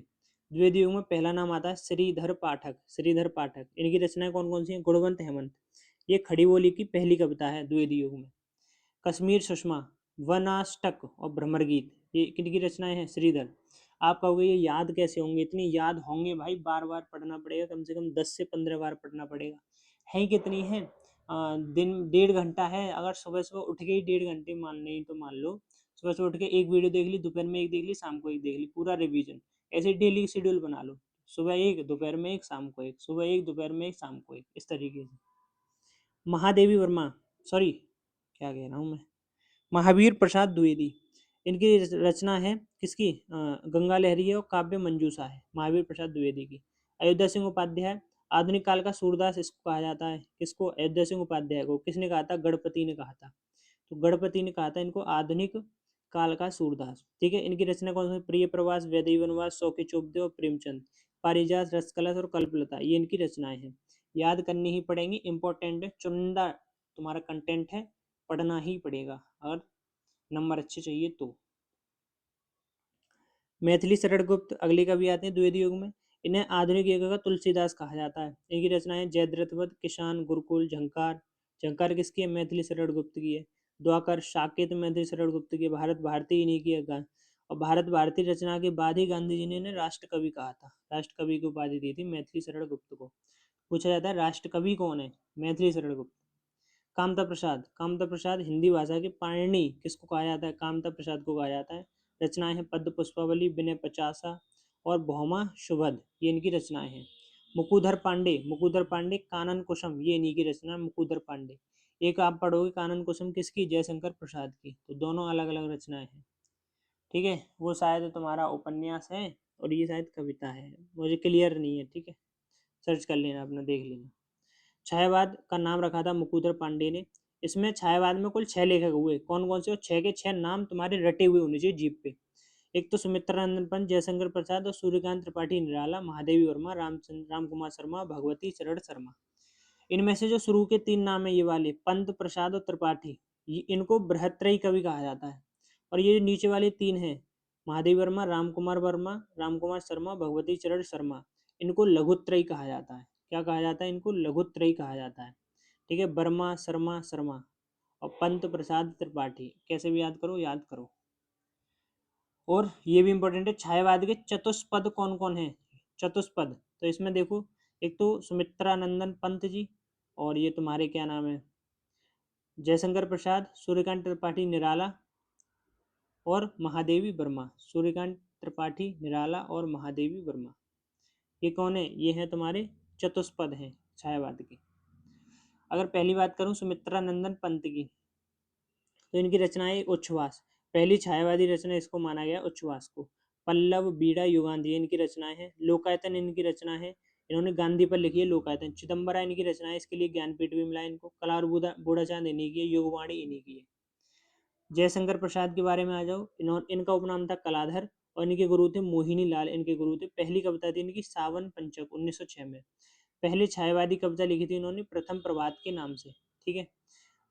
द्विवेदी युग में पहला नाम आता है श्रीधर पाठक। श्रीधर पाठक, इनकी रचनाएं कौन कौन सी हैं? गुणवंत हेमंत, ये खड़ी बोली की पहली कविता है द्विवेदी युग में। कश्मीर सुषमा, वनाष्टक और भ्रमर गीत, ये किनकी रचनाएं हैं? श्रीधर। आप कहोगे ये याद कैसे होंगे? इतनी याद होंगे भाई, बार बार पढ़ना पड़ेगा, कम से कम 10 से 15 बार पढ़ना पड़ेगा। है कितनी है? दिन 1.5 घंटा है। अगर सुबह सुबह उठ के ही 1.5 घंटे मान नहीं तो मान लो, सुबह सुबह उठ के एक वीडियो देख ली, दोपहर में एक देख ली, शाम को एक देख ली, पूरा रिवीजन। ऐसे डेली शेड्यूल बना लो, सुबह एक, दोपहर में एक, शाम को एक, सुबह एक, दोपहर में एक, शाम को एक, इस तरीके से। महादेवी वर्मा, सॉरी क्या कह रहा हूँ मैं, महावीर प्रसाद द्विवेदी, इनकी रचना है किसकी? गंगा लहरी है और काव्य मंजूषा है महावीर प्रसाद द्विवेदी की। अयोध्या सिंह उपाध्याय, आधुनिक काल का सूरदास इसको कहा जाता है। किसको? अयोध्या सिंह उपाध्याय को। किसने कहा था? गणपति ने कहा था। तो गणपति ने कहा था इनको आधुनिक काल का सूरदास। ठीक है। इनकी रचना कौन सी? प्रिय प्रवास, वैदेही वनवास, सौ के चौबदे और प्रेमचंद, पारिजात, रसकलश और कल्पलता, ये इनकी रचनाएं हैं। याद करनी ही पड़ेंगी, इंपॉर्टेंट है, चुनिंदा तुम्हारा कंटेंट है, पढ़ना ही पड़ेगा अगर नंबर अच्छे चाहिए तो। मैथिली शरण गुप्त अगले कवि आते हैं द्विवेदी युग में। इन्हें आधुनिक युग का तुलसीदास कहा जाता है। इनकी रचनाएं जयद्रथवध, किसान, गुरुकुल, झंकार। झंकार किसकी है? मैथिली शरण गुप्त की है। द्वाकर, साकेत मैथिली शरण गुप्त की है। भारत भारती इन्हीं की है। और भारत भारती रचना के बाद ही गांधी जी ने इन्हें राष्ट्र कवि कहा था। राष्ट्र कवि की उपाधि दी थी मैथिली शरण गुप्त को। पूछा जाता है राष्ट्र कवि कौन है? मैथिली शरण गुप्त। कामता प्रसाद, कामता प्रसाद हिंदी भाषा के पाणिनि किसको कहा जाता है? कामता प्रसाद को कहा जाता है। रचनाएं हैं पद्म पुष्पावली, विनय पचासा और भौमा शुभद, ये इनकी रचनाएं हैं। मुकुधर पांडे, मुकुधर पांडे कानन कुसुम, ये इन्हीं की रचना है मुकुधर पांडे। एक आप पढ़ोगे कानन कुसुम किसकी? जयशंकर प्रसाद की। तो दोनों अलग अलग रचनाएं हैं। ठीक है। वो शायद तुम्हारा उपन्यास है और ये शायद कविता है, मुझे क्लियर नहीं है। ठीक है, सर्च कर लेना, अपना देख लेना। छायावाद का नाम रखा था मुकुंदर पांडे ने। इसमें छायावाद में कुल 6 लेखक हुए। कौन कौन से? और 6 के 6 नाम तुम्हारे रटे हुए होने चाहिए जीप पे। एक तो सुमित्रा नंदन पंत, जयशंकर प्रसाद और सूर्यकांत त्रिपाठी निराला, महादेवी वर्मा, राम कुमार शर्मा, भगवती चरण शर्मा। इनमें से जो शुरू के 3 नाम है ये वाले, पंत, प्रसाद और त्रिपाठी, इनको बृहत्त्रयी कवि कहा जाता है। और ये जो नीचे वाले 3 हैं, महादेवी वर्मा, राम कुमार शर्मा, भगवती चरण शर्मा, इनको लघुत्रयी कहा जाता है। क्या कहा जाता है? इनको लघुत्रयी कहा जाता है। ठीक है। वर्मा, शर्मा, शर्मा और पंत, प्रसाद, त्रिपाठी, कैसे भी याद करो, याद करो। और ये भी इंपॉर्टेंट है, छायावाद के चतुष्पद कौन कौन है? चतुष्पद, तो इसमें देखो, एक तो सुमित्रा नंदन पंत जी, और ये तुम्हारे क्या नाम है, जयशंकर प्रसाद, सूर्यकांत त्रिपाठी निराला और महादेवी वर्मा। सूर्यकांत त्रिपाठी निराला और महादेवी वर्मा, ये कौन है? ये है तुम्हारे चतुष्पद हैं छायावाद के। अगर पहली बात करूं सुमित्रा नंदन पंत की, तो इनकी रचनाएं उच्छ्वास, पहली छायावादी रचना इसको माना गया उच्छ्वास को। पल्लव, बीड़ा, युगांधी, ये इनकी रचनाएं हैं। लोकायतन इनकी रचना है, इन्होंने गांधी पर लिखी है लोकायतन। चिदम्बरा इनकी रचना है, इसके लिए ज्ञानपीठ भी मिला इनको। कला और बूढ़ा चांद इन्हीं की है, युगवाणी इन्हीं की है। जयशंकर प्रसाद के बारे में आ जाओ, इनका उपनाम था कलाधर और इनके गुरु थे मोहिनी लाल, इनके गुरु थे। पहली कविता थी इनकी सावन पंचक 1906 में। पहले छायावादी कविता लिखी थी इन्होंने प्रथम प्रभात के नाम से। ठीक है।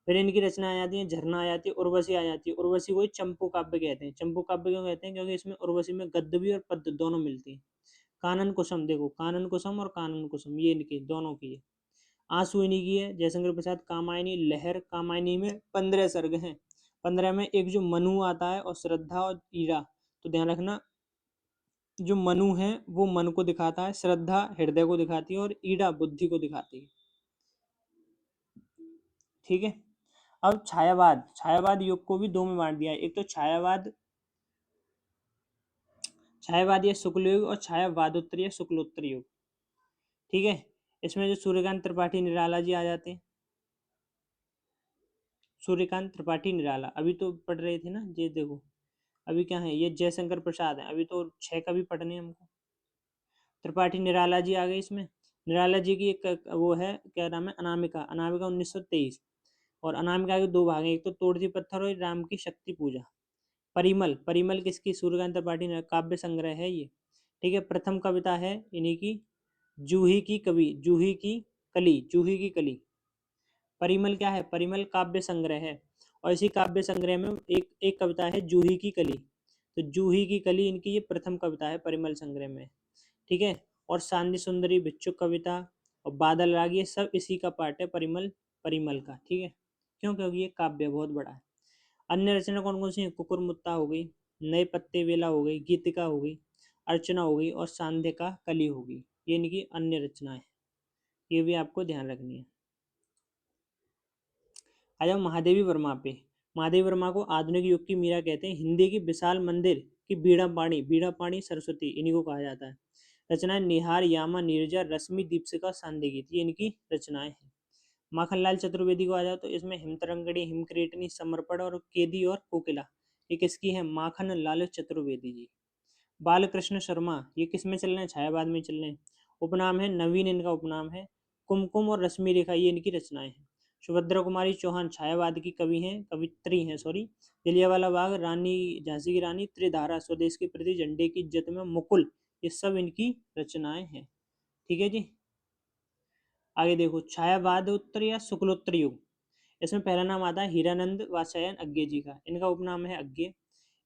फिर इनकी रचना आ जाती है, झरना आ जाती है, उर्वशी आ जाती है। उर्वशी को चंपू काव्य कहते हैं। चंपू काव्य क्यों कहते हैं? क्योंकि इसमें उर्वशी में गद्य भी और पद्य दोनों मिलती हैं। कानन कुसुम, देखो कानन कुसुम और कानन कुसुम, ये इनके दोनों की है। आंसू इन्हीं की है। जयशंकर प्रसाद कामायनी लहर, कामायनी में 15 सर्ग हैं। 15 में एक जो मनु आता है और श्रद्धा और ईरा, तो ध्यान रखना जो मनु है वो मन को दिखाता है, श्रद्धा हृदय को दिखाती है और ईड़ा बुद्धि को दिखाती है। ठीक है। अब छायावाद, छायावाद युग को भी दो में बांट दिया है। एक तो छायावाद, छायावाद या शुक्ल युग, और छायावादोत्तर या शुक्लोत्तर युग। ठीक है। इसमें जो सूर्यकांत त्रिपाठी निराला जी आ जाते हैं, सूर्यकांत त्रिपाठी निराला अभी तो पढ़ रहे थे ना, ये देखो अभी क्या है, ये जयशंकर प्रसाद है, अभी तो 6 का भी पढ़ने हैं हमको। त्रिपाठी निराला जी आ गए इसमें। निराला जी की एक वो है, क्या नाम है, अनामिका, अनामिका 1923। और अनामिका के दो भाग हैं, एक तो तोड़ती पत्थर और राम की शक्ति पूजा। परिमल, परिमल किसकी, सूर्यकांत त्रिपाठी काव्य संग्रह है ये। ठीक है। प्रथम कविता है इन्हीं की, जूही की कवि, जूही की कली, जूही की कली। परिमल क्या है, परिमल काव्य संग्रह है। और इसी काव्य संग्रह में एक एक कविता है जूही की कली। तो जूही की कली इनकी ये प्रथम कविता है परिमल संग्रह में। ठीक है। और सांदी सुंदरी, भिक्षुक कविता और बादल राग, ये सब इसी का पार्ट है, परिमल, परिमल का। ठीक है। क्यों, क्योंकि ये काव्य बहुत बड़ा है। अन्य रचना कौन कौन सी है, कुकुरमुत्ता हो गई, नए पत्ते वेला हो गई, गीतिका हो गई, अर्चना हो गई और सांध्य का कली हो गई। ये इनकी अन्य रचनाएं, ये भी आपको ध्यान रखनी है। आ जाओ महादेवी वर्मा पे। महादेवी वर्मा को आधुनिक युग की मीरा कहते हैं। हिंदी की विशाल मंदिर की बीड़ा पाणी, बीड़ा पाणी सरस्वती, इन्हीं को कहा जाता है। रचनाएं निहार, यामा, नीरजा, रश्मि, दीपशिखा, सांध्य गीत, ये इनकी रचनाएं हैं। माखनलाल चतुर्वेदी को आ जाओ तो इसमें हिमतरंगड़ी, हिमक्रीटनी, समर्पण और केदी और कोकिला, ये किसकी है, माखन लाल चतुर्वेदी जी। बालकृष्ण शर्मा, ये किस में चल रहे हैं, छायावाद में चल रहे हैं। उपनाम है नवीन, इनका उपनाम है। कुमकुम और रश्मि रेखा, ये इनकी रचनाएं हैं। सुभद्रा कुमारी चौहान छायावाद की कवि हैं, कवित्री हैं सॉरी। जलियांवाला बाग, रानी झांसी की रानी, त्रिधारा, स्वदेश के प्रति, झंडे की इज्जत में, मुकुल, ये सब इनकी रचनाएं हैं। ठीक है जी। आगे देखो, छायावाद उत्तर या शुक्लोत्तर युग। इसमें पहला नाम आता है हीरानंद वात्स्यायन अज्ञे जी का, इनका उपनाम है अज्ञे।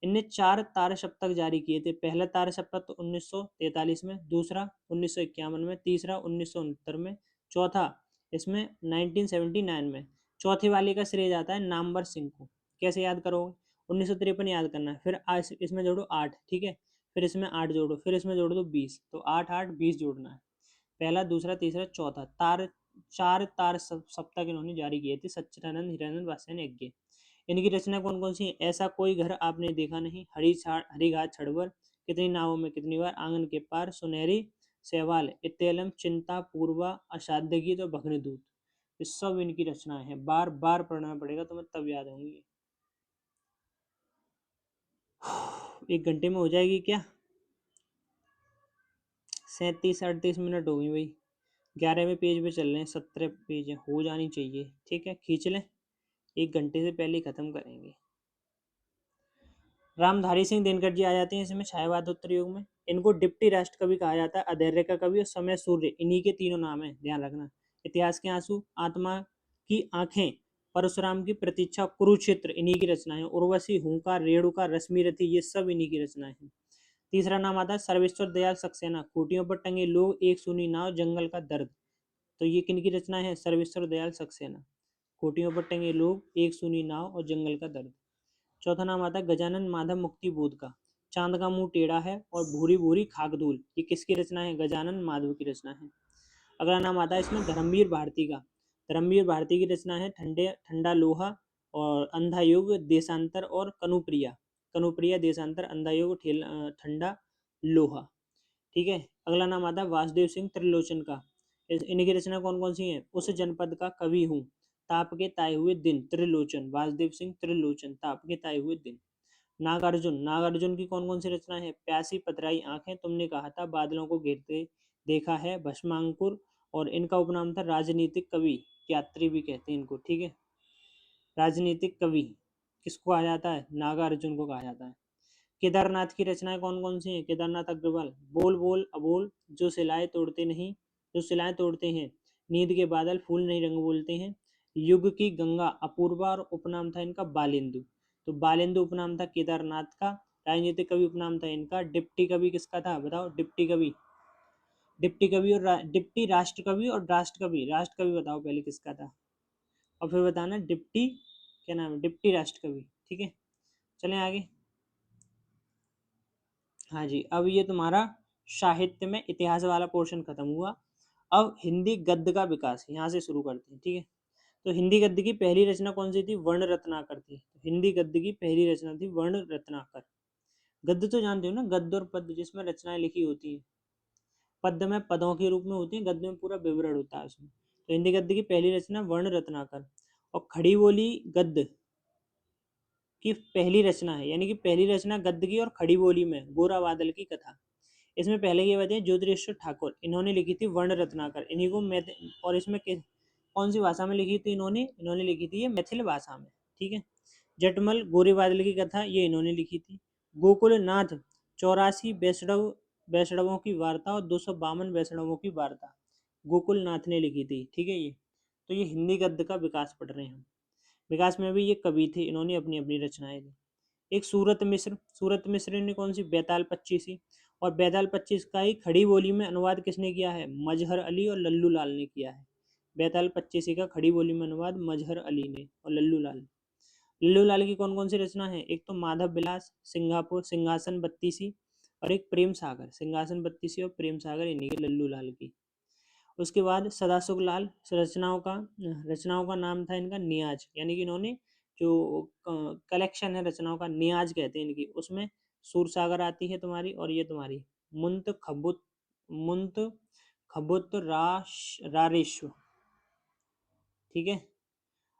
इनने 4 तार सप्तक जारी किए थे। पहला तार सप्तक 1943 में, दूसरा 1951 में, तीसरा 1969 में, चौथा इसमें 1979 में। चौथे वाले का श्रेय जाता है नामवर सिंह को। कैसे याद करोगे, 1953 याद करना है, फिर आज इसमें जोड़ो 8, ठीक है, फिर इसमें 8 जोड़ो, फिर इसमें जोड़ दो 20, तो 8 8 20 जोड़ना है। पहला, दूसरा, तीसरा, चौथा तार, 4 तार सप्तक इन्होंने जारी किए थे, सच्चिदानंद, हीरानंद वात्स्यायन यज्ञ। इनकी रचना कौन कौन सी है, ऐसा कोई घर आपने देखा नहीं, हरी घाट छड़वर, कितनी नावों में कितनी बार, आंगन के पार, सुनहरी सहवाल, इत्यलम, चिंता पूर्वा, असाध्य गीत और भग्नदूत, ये सब इनकी रचनाएं हैं। बार बार पढ़ना पड़ेगा तुम्हें, तब याद होंगी। 1 घंटे में हो जाएगी क्या, 37-38 मिनट हो गई भाई। 11वें पेज पे चल रहे हैं, 17 पेज है, हो जानी चाहिए। ठीक है, खींच लें, 1 घंटे से पहले ही खत्म करेंगे। रामधारी सिंह दिनकर जी आ जाते हैं इसमें छायावादोत्तर युग में। इनको डिप्टी राष्ट्र कवि कहा जाता है, अधैर्य का कवि और समय सूर्य, इन्हीं के तीनों नाम है, ध्यान रखना। इतिहास के आंसू, आत्मा की आंखें, परशुराम की प्रतीक्षा, कुरुक्षेत्र, इन्हीं की रचनाएं। उर्वशी, हुंकार, रेणुका, रश्मि रथी, ये सब इन्हीं की रचनाएं हैं। तीसरा नाम आता है सर्वेश्वर दयाल सक्सेना, खूटियों पर टंगे लोग, एक सुनी नाव, जंगल का दर्द, तो ये किन की रचना है, सर्वेश्वर दयाल सक्सेना। खूटियों पर टंगे लोग, एक सुनी नाव और जंगल का दर्द। चौथा नाम आता है गजानन माधव मुक्ति बोध का, चांद का मुंह टेढ़ा है और भूरी भूरी खाकधूल, ये किसकी रचना है, गजानन माधव की रचना है। अगला नाम आता है इसमें धर्मवीर भारती का। धर्मवीर भारती की रचना है ठंडे ठंडा लोहा और अंधा युग, देशांतर और कनुप्रिया, कनुप्रिया, देशांतर, अंधा युग, ठंडा लोहा। ठीक है। अगला नाम आता है वासुदेव सिंह त्रिलोचन का। इनकी रचना कौन कौन सी है, उस जनपद का कवि हूँ, ताप के ताए हुए दिन, त्रिलोचन, वासुदेव सिंह त्रिलोचन, ताप के ताए हुए दिन। नागार्जुन, नागार्जुन की कौन कौन सी रचना है, प्यासी पतराई आंखें, तुमने कहा था बादलों को घेरते देखा है, भस्मांकुर, और इनका उपनाम था राजनीतिक कवि, यात्री भी कहते हैं इनको। ठीक है, राजनीतिक कवि किसको कहा जाता है, नागार्जुन को कहा जाता है। केदारनाथ की रचनाएं कौन कौन सी हैं, केदारनाथ अग्रवाल, बोल बोल अबोल, जो सिलाए तोड़ते नहीं, जो सिलाए तोड़ते हैं, नींद के बादल, फूल नहीं रंग बोलते हैं, युग की गंगा, अपूर्वा, और उपनाम था इनका बालेंदु। तो बालेंदु उपनाम था केदारनाथ का। राजनीतिक कवि उपनाम था इनका। डिप्टी कवि किसका था बताओ, डिप्टी कवि, डिप्टी कवि और डिप्टी राष्ट्र कवि और राष्ट्र कवि, राष्ट्र कवि बताओ पहले किसका था, और फिर बताना डिप्टी, क्या नाम है, डिप्टी राष्ट्र कवि। ठीक है, चलें आगे। हाँ जी, अब ये तुम्हारा साहित्य में इतिहास वाला पोर्शन खत्म हुआ। अब हिंदी गद्य का विकास यहाँ से शुरू करते हैं, ठीक है। तो हिंदी गद्य की पहली रचना कौन सी थी? वर्ण रत्नाकर थी। हिंदी गद्य की पहली रचना थी वर्ण रत्नाकर। गद्य तो जानते हो ना, गद्य और पद्य जिसमें रचनाएं लिखी होती है। पद्य में पदों के रूप में होती है, गद्य में पूरा विवरण होता है उसमें। तो हिंदी गद्य की पहली रचना वर्ण रत्नाकर। और खड़ी बोली गद्य की पहली रचना है, यानी कि पहली रचना गद्य की और खड़ी बोली में गोरा बादल की कथा। इसमें पहले ये बताइए, ज्योतिरेश्वर ठाकुर इन्होंने लिखी थी वर्ण रत्नाकर। इन्हीं को और इसमें कौन सी भाषा में लिखी थी इन्होंने? इन्होंने लिखी थी ये मैथिली भाषा में, ठीक है। जटमल गोरे बादल की कथा ये इन्होंने लिखी थी। गोकुलनाथ 84 वैष्णवों की वार्ता और 252 वैष्णवों की वार्ता गोकुलनाथ ने लिखी थी, ठीक है। ये तो ये हिंदी गद्य का विकास पढ़ रहे हैं हम। विकास में भी ये कवि थे, इन्होंने अपनी अपनी रचनाएं दी। एक सूरत मिश्र ने कौन सी? बेताल पच्चीसी। और बेताल पच्चीस का ही खड़ी बोली में अनुवाद किसने किया है? मजहर अली और लल्लू लाल ने किया है। बेताल पच्चीसी का खड़ी बोली में अनुवाद मजहर अली ने और लल्लू लाल। लल्लू लाल की कौन कौन सी रचना है? एक तो माधव विलास, सिंगापुर सिंहासन बत्तीसी, और एक प्रेम सागर। सिंहासन बत्तीसी और प्रेम सागर इन्हीं के लल्लू लाल की। उसके बाद सदाशिव लाल, रचनाओं का नाम था इनका नियाज, यानी कि इन्होंने जो कलेक्शन है रचनाओं का, नियाज कहते हैं इनकी। उसमें सूरसागर आती है तुम्हारी, और ये तुम्हारी मुंत खबुत रारेश्व, ठीक है।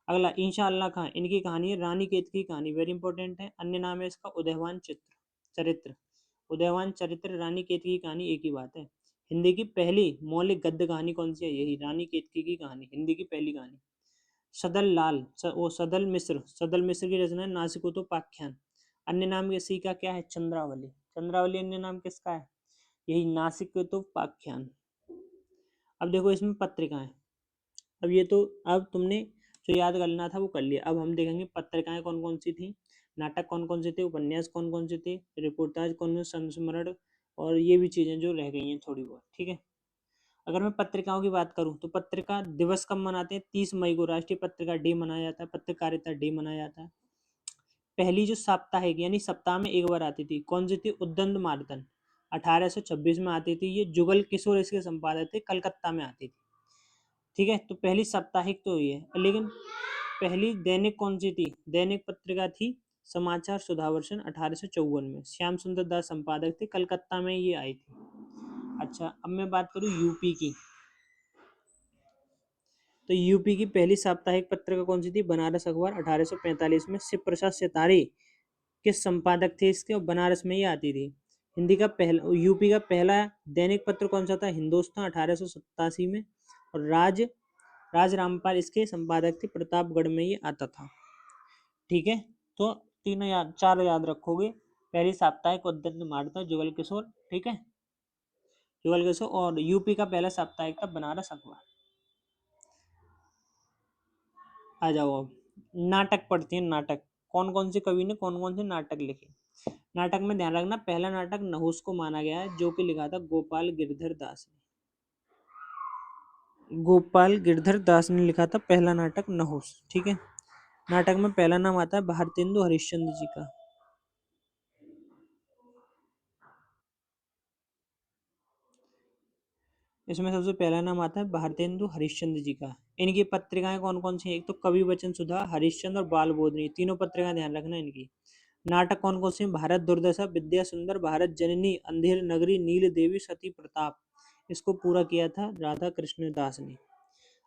अगला इंशा अल्लाह खां, इनकी कहानी है रानी केत की कहानी, वेरी इंपॉर्टेंट है। अन्य नाम है इसका उदयवान चरित्र। उदयवान चरित्र रानी केतकी की कहानी एक ही बात है। हिंदी की पहली मौलिक गद्य कहानी कौन सी है? यही रानी केतकी की कहानी, हिंदी की पहली कहानी। सदल मिश्र की रचना है नासिकोतोपाख्यान। अन्य नाम इसी का क्या है? चंद्रावली। चंद्रावली अन्य नाम किसका है? यही नासिकोतोपाख्यान। अब देखो इसमें पत्रिकाएं। अब ये तो अब तुमने जो याद करना था वो कर लिया। अब हम देखेंगे पत्रिकाएं कौन कौन सी थी, नाटक कौन कौन से थे, उपन्यास कौन कौन से थे, रिपोर्टाज कौन कौन, संस्मरण, और ये भी चीज़ें जो रह गई हैं थोड़ी बहुत, ठीक है। अगर मैं पत्रिकाओं की बात करूं तो पत्रिका दिवस कब मनाते हैं? 30 मई को राष्ट्रीय पत्रिका डे मनाया जाता है, पत्रकारिता डे मनाया जाता है। पहली जो साप्ताहिक यानी सप्ताह में एक बार आती थी, कौन सी थी? उद्दंड मार्तन, 1826 में आती थी। ये जुगल किशोर इसके संपादक थे, कलकत्ता में आती थी, ठीक है। तो पहली साप्ताहिक तो ये है, लेकिन पहली दैनिक कौन सी थी? दैनिक पत्रिका थी समाचार सुधावर्षन, 1854 में। श्याम सुंदर दास संपादक थे, कलकत्ता में ये आई थी। अच्छा, अब मैं बात करूं यूपी की, तो यूपी की पहली साप्ताहिक पत्रिका कौन सी थी? बनारस अखबार, 1845 में। शिव प्रसाद सितारे के संपादक थे इसके, और बनारस में ये आती थी। हिंदी का पहला यूपी का पहला दैनिक पत्र कौन सा था? हिंदुस्तान, 1887 में। और राज रामपाल इसके संपादक थे, प्रतापगढ़ में ये आता था, ठीक है। तो चार याद रखोगे। पहली साप्ताहिक उद्दंड मार्ता, जुगल किशोर, ठीक है, जुगल किशोर। और यूपी का पहला साप्ताहिक था बनारस अखबार। आ जाओ अब नाटक पढ़ते हैं। नाटक कौन कौन से कवि ने कौन कौन से नाटक लिखे? नाटक में ध्यान रखना, पहला नाटक नहुस को माना गया है, जो कि लिखा था गोपाल गिरधर दास ने। गोपाल गिरधर दास ने लिखा था पहला नाटक नहुस, ठीक है। नाटक में पहला नाम आता है भारतेंदु हरिश्चंद्र जी का। इसमें सबसे पहला नाम आता है भारतेंदु हरिश्चंद्र जी का। इनकी पत्रिकाएं कौन कौन सी हैं? एक तो कवि वचन सुधा, हरिश्चंद्र और बाल बोधनी, तीनों पत्रिकाएं ध्यान रखना इनकी। नाटक कौन कौन से हैं? भारत दुर्दशा, विद्या सुंदर, भारत जननी, अंधेर नगरी, नील देवी, सती प्रताप। इसको पूरा किया था राधा कृष्ण दास ने।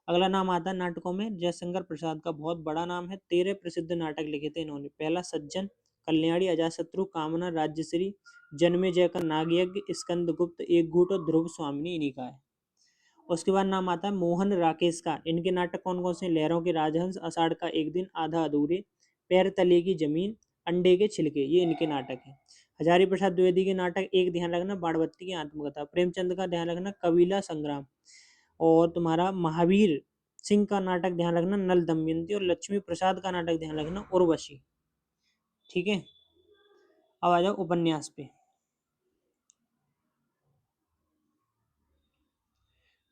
अगला नाम आता है नाटकों में जयशंकर प्रसाद का, बहुत बड़ा नाम है। 13 प्रसिद्ध नाटक लिखे थे इन्होंने। पहला सज्जन, कल्याणी, अजातशत्रु, कामना, राज्यश्री, जन्मेजय का नागयज्ञ, स्कंदगुप्त, एक घूट और ध्रुव स्वामिनी इन्हीं का है। उसके बाद नाम आता है मोहन राकेश का। इनके नाटक कौन कौन से? लहरों के राजहंस, आषाढ़ का एक दिन, आधा अधूरे, पैर तले की जमीन, अंडे के छिलके, ये इनके नाटक हैं। हजारी प्रसाद द्विवेदी के नाटक एक ध्यान रखना, बाणवत्ती की आत्मकथा। प्रेमचंद का ध्यान रखना, कबीला संग्राम। और तुम्हारा महावीर सिंह का नाटक ध्यान रखना, नल दमयंती। और लक्ष्मी प्रसाद का नाटक ध्यान रखना, उर्वशी, ठीक है। अब आ जाओ उपन्यास पे।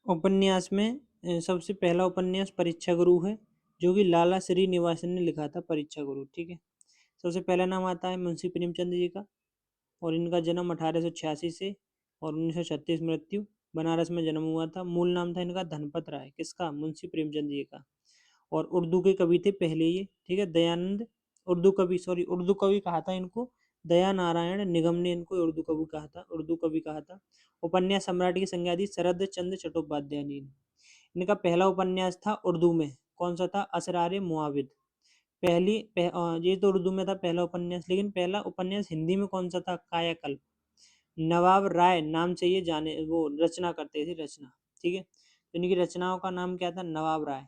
उपन्यास में सबसे पहला उपन्यास परीक्षा गुरु है, जो कि लाला श्रीनिवासन ने लिखा था, परीक्षा गुरु, ठीक है। सबसे पहला नाम आता है मुंशी प्रेमचंद जी का। और इनका जन्म 1886 से और 1936 मृत्यु। बनारस में जन्म हुआ था। मूल नाम था इनका धनपत राय, किसका? मुंशी प्रेमचंद जी का। और उर्दू के कवि थे पहले ये, ठीक है। दयानंद उर्दू कवि कहा था इनको। दया नारायण निगम ने इनको उर्दू कवि कहा था। उपन्यास सम्राट की संज्ञा दी शरद चंद्र चट्टोपाध्याय ने। इनका पहला उपन्यास था उर्दू में, कौन सा था? असरारे मुआविद। ये तो उर्दू में था पहला उपन्यास, लेकिन पहला उपन्यास हिंदी में कौन सा था? कायाकल्प। नवाब राय नाम से ये जाने, वो रचना करते थे, रचना, ठीक है। तो इनकी रचनाओं का नाम क्या था? नवाब राय।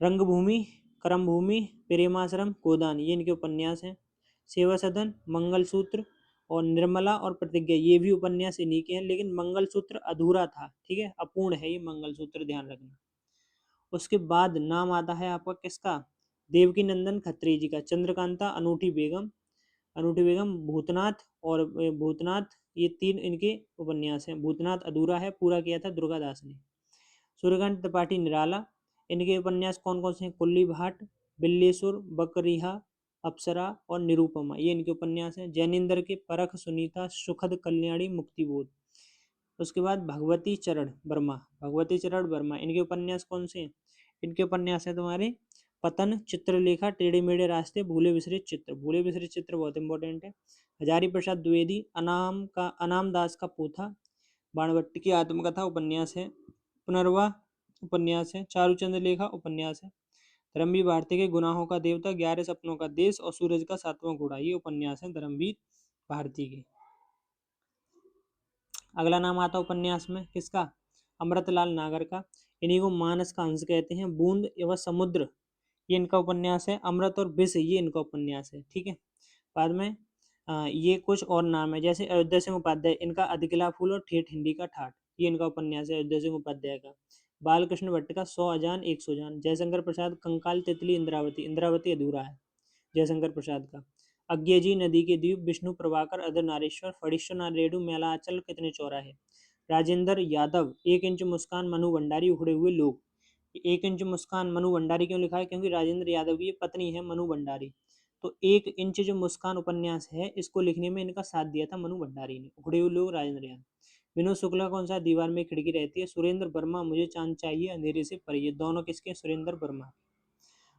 रंगभूमि, करमभूमि, प्रेमाश्रम, गोदान, ये इनके उपन्यास हैं। सेवा सदन, मंगलसूत्र और निर्मला और प्रतिज्ञा, ये भी उपन्यास इन्हीं के हैं, लेकिन मंगलसूत्र अधूरा था, ठीक है, अपूर्ण है ये मंगलसूत्र, ध्यान रखना। उसके बाद नाम आता है आपका किसका? देवकी नंदन खत्री जी का। चंद्रकांता, अनूठी बेगम, भूतनाथ और भूतनाथ, ये तीन इनके उपन्यास हैं। भूतनाथ अधूरा है, पूरा किया था दुर्गादास ने। सूर्यकांत त्रिपाठी निराला, इनके उपन्यास कौन कौन से हैं? कुल्ली भाट, बिल्लेसुर, बकरिहा, अप्सरा और निरूपमा, ये इनके उपन्यास हैं। जैनेन्द्र के परख, सुनीता, सुखद, कल्याणी, मुक्तिबोध। उसके बाद भगवती चरण वर्मा, इनके उपन्यास कौन से हैं? इनके उपन्यास हैं तुम्हारे पतन, चित्रलेखा, टेढ़े मेढ़े रास्ते, भूले बिसरे चित्र। भूले बिसरे चित्र बहुत इंपॉर्टेंट है। हजारी प्रसाद द्विवेदी, अनाम दास का पोथा, बाणभट्ट की आत्मकथा उपन्यास है। पुनर्वा उपन्यास है। चारुचंद्र लेखा उपन्यास है। धर्मवीर भारती के गुनाहों का देवता, 11 सपनों का देश और सूरज का 7वां घोड़ा, ये उपन्यास है धर्मवीर भारती के। अगला नाम आता है उपन्यास में किसका? अमृतलाल नागर का। इन्हीं को मानस का अंश कहते हैं। बूंद एवं समुद्र, ये इनका उपन्यास है। अमृत और विष, ये इनका उपन्यास है, ठीक है। बाद में ये कुछ और नाम है, जैसे अयोध्या सिंह उपाध्याय, इनका अधकिला फूल और ठेठ हिंदी का ठाठ, ये इनका उपन्यास है अयोध्या सिंह उपाध्याय का। बालकृष्ण भट्ट का 100 अजान 100 जान। जयशंकर प्रसाद कंकाल, तितली, इंद्रावती, इंद्रावती अधूरा है जयशंकर प्रसाद का। अज्ञेयजी, नदी के द्वीप, विष्णु प्रभाकर, अधर नारेश्वर, फणीश्वर नारेडू, मेलाचल, कितने चौराहे। राजेंद्र यादव, 1 इंच मुस्कान, मनु भंडारी, उखड़े हुए लोग। 1 इंच मुस्कान मनु भंडारी क्यों लिखा है? क्योंकि राजेंद्र यादव की पत्नी है मनु भंडारी। तो 1 इंच जो मुस्कान उपन्यास है, इसको लिखने में इनका साथ दिया था मनु भंडारी ने। उखड़े हुए लोग राजेंद्र यादव। विनोद शुक्ला कौन सा? दीवार में खिड़की रहती है। सुरेंद्र वर्मा, मुझे चांद चाहिए, अंधेरे से परे, ये दोनों किसके? सुरेंद्र वर्मा।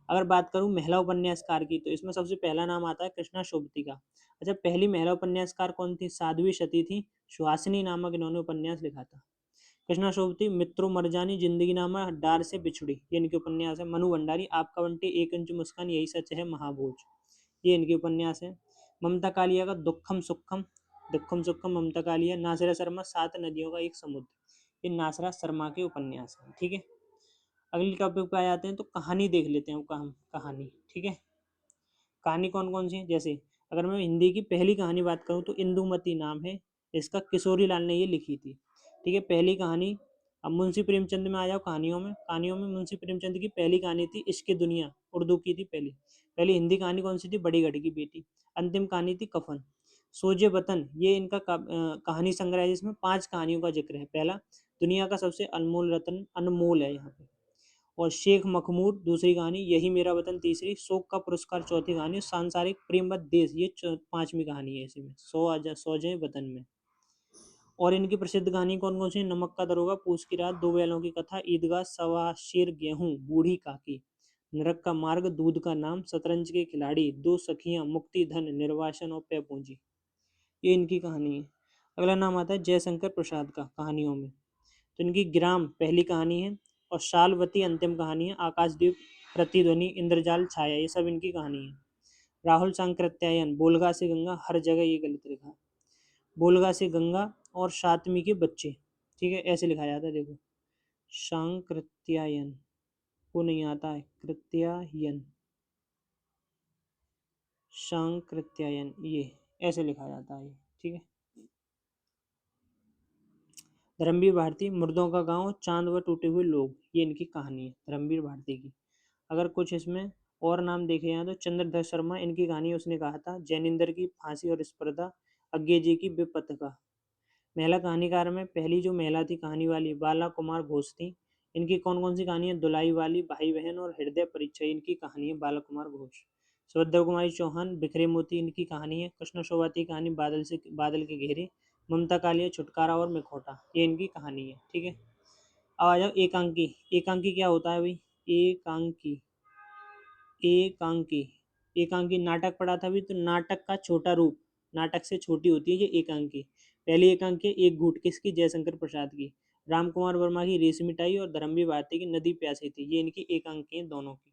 अगर बात करूं महिला उपन्यासकार की, तो इसमें सबसे पहला नाम आता है कृष्णा शोभती का। अच्छा, पहली महिला उपन्यासकार कौन थी? साध्वी सती थी। सुहासिनी नामक इन्होंने उपन्यास लिखा था। कृष्णा शोभती, मित्रों मरजानी, जिंदगी नामा, डार से बिछुड़ी, ये इनके उपन्यास है। मनु भंडारी, आपका बंटी, 1 इंच मुस्कान, यही सच है, महाभोज, ये इनके उपन्यास है। ममता कालिया का दुखम सुखम ममता कालिया। नासिरा शर्मा, 7 नदियों का एक समुद्र, ये नासिरा शर्मा के उपन्यास है, ठीक है। अगले टॉपिक पे आ जाते हैं, तो कहानी देख लेते हैं हम, कहानी, ठीक है। कहानी कौन कौन सी है? जैसे अगर मैं हिंदी की पहली कहानी बात करूं, तो इंदुमती नाम है इसका, किशोरी लाल ने ये लिखी थी, ठीक है, पहली कहानी। अब मुंशी प्रेमचंद में आ जाओ, कहानियों में मुंशी प्रेमचंद की पहली कहानी थी इश्क दुनिया, उर्दू की थी पहली। पहली हिंदी कहानी कौन सी थी? बड़ी गढ़ की बेटी। अंतिम कहानी थी कफन। सोजे वतन, ये इनका कहानी संग्रह है, जिसमें 5 कहानियों का जिक्र है। पहला, दुनिया का सबसे अनमोल रत्न, अनमोल है यहाँ पे। और शेख मखमूर, दूसरी कहानी। यही मेरा वतन, तीसरी। शोक का पुरस्कार, चौथी कहानी। सांसारिक प्रेमवत देश, ये 5वीं कहानी है इसी में। सौ जय वतन में। और इनकी प्रसिद्ध कहानी कौन कौन सी? नमक का दरोगा, पूस की रात, दो बैलों की कथा, ईदगाह, सवा शेर गेहूं, बूढ़ी काकी, नरक का मार्ग, दूध का नाम, शतरंज के खिलाड़ी, दो सखियां, मुक्ति, धन, निर्वासन और पे पूंजी, ये इनकी कहानी है। अगला नाम आता है जयशंकर प्रसाद का कहानियों में। तो इनकी ग्राम पहली कहानी है, और शालवती अंतिम कहानी है। आकाशदीप, प्रतिध्वनि, इंद्रजाल, छाया, ये सब इनकी कहानी है। राहुल सांकृत्यायन, बोलगा से गंगा, हर जगह ये गलत लिखा है। बोलगा से गंगा और सातमी के बच्चे, ठीक है, ऐसे लिखा जाता है, देखो। सांकृत्यायन को नहीं आता है, कृत्यायन, सांकृत्यायन, ये ऐसे लिखा जाता है, ठीक है। धर्मवीर भारती, मुर्दों का गांव, चांद व टूटे हुए लोग, ये इनकी कहानी है धर्मवीर भारती की। अगर कुछ इसमें और नाम देखे जाए, तो चंद्रधर शर्मा, इनकी कहानी उसने कहा था। जैनेन्द्र की फांसी और स्पर्धा। अज्ञे जी की विपत्तिका। महिला कहानीकार में पहली जो महिला थी कहानी वाली, बाला कुमार घोष थी। इनकी कौन कौन सी कहानी है? दुलाई वाली, भाई बहन और हृदय परीक्षा, इनकी कहानी है बाला कुमार घोष। सुभद्रा कुमारी चौहान, बिखरे मोती इनकी कहानी है। कृष्ण शोभा की कहानी बादल के घेरे, ममता कालिया, छुटकारा और मिखोटा, ये इनकी कहानी है। ठीक है, अब आ जाओ एकांकी। एकांकी क्या होता है भाई? एकांकी, एकांकी, एकांकी नाटक पढ़ा था अभी, तो नाटक का छोटा रूप, नाटक से छोटी होती है ये एकांकी। पहली एकांकी एक घूट किसकी? जयशंकर प्रसाद की। राम कुमार वर्मा की रेशमी मिठाई और धर्मवीर भारती की नदी प्यासी थी, ये इनकी एकांकी हैं दोनों की,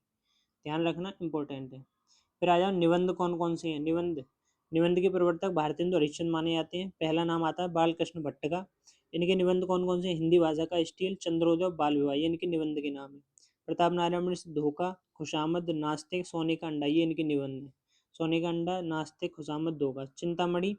ध्यान रखना इंपॉर्टेंट है। फिर आ जाओ निबंध कौन कौन से हैं? निबंध, निबंध के प्रवर्तक भारतेंदु हरिश्चंद्र माने जाते हैं। पहला नाम आता है बालकृष्ण भट्ट का। इनके निबंध कौन कौन से हैं? हिंदी भाषा का स्टील, चंद्रोदय और बाल विवाह, ये इनके निबंध के नाम है। प्रताप नारायण मिश्र धोखा, खुशामद, नास्तिक, सोने का अंडा, ये इनके निबंध है। सोने का अंडा, नास्तिक, खुशामद, धोखा। चिंतामणि,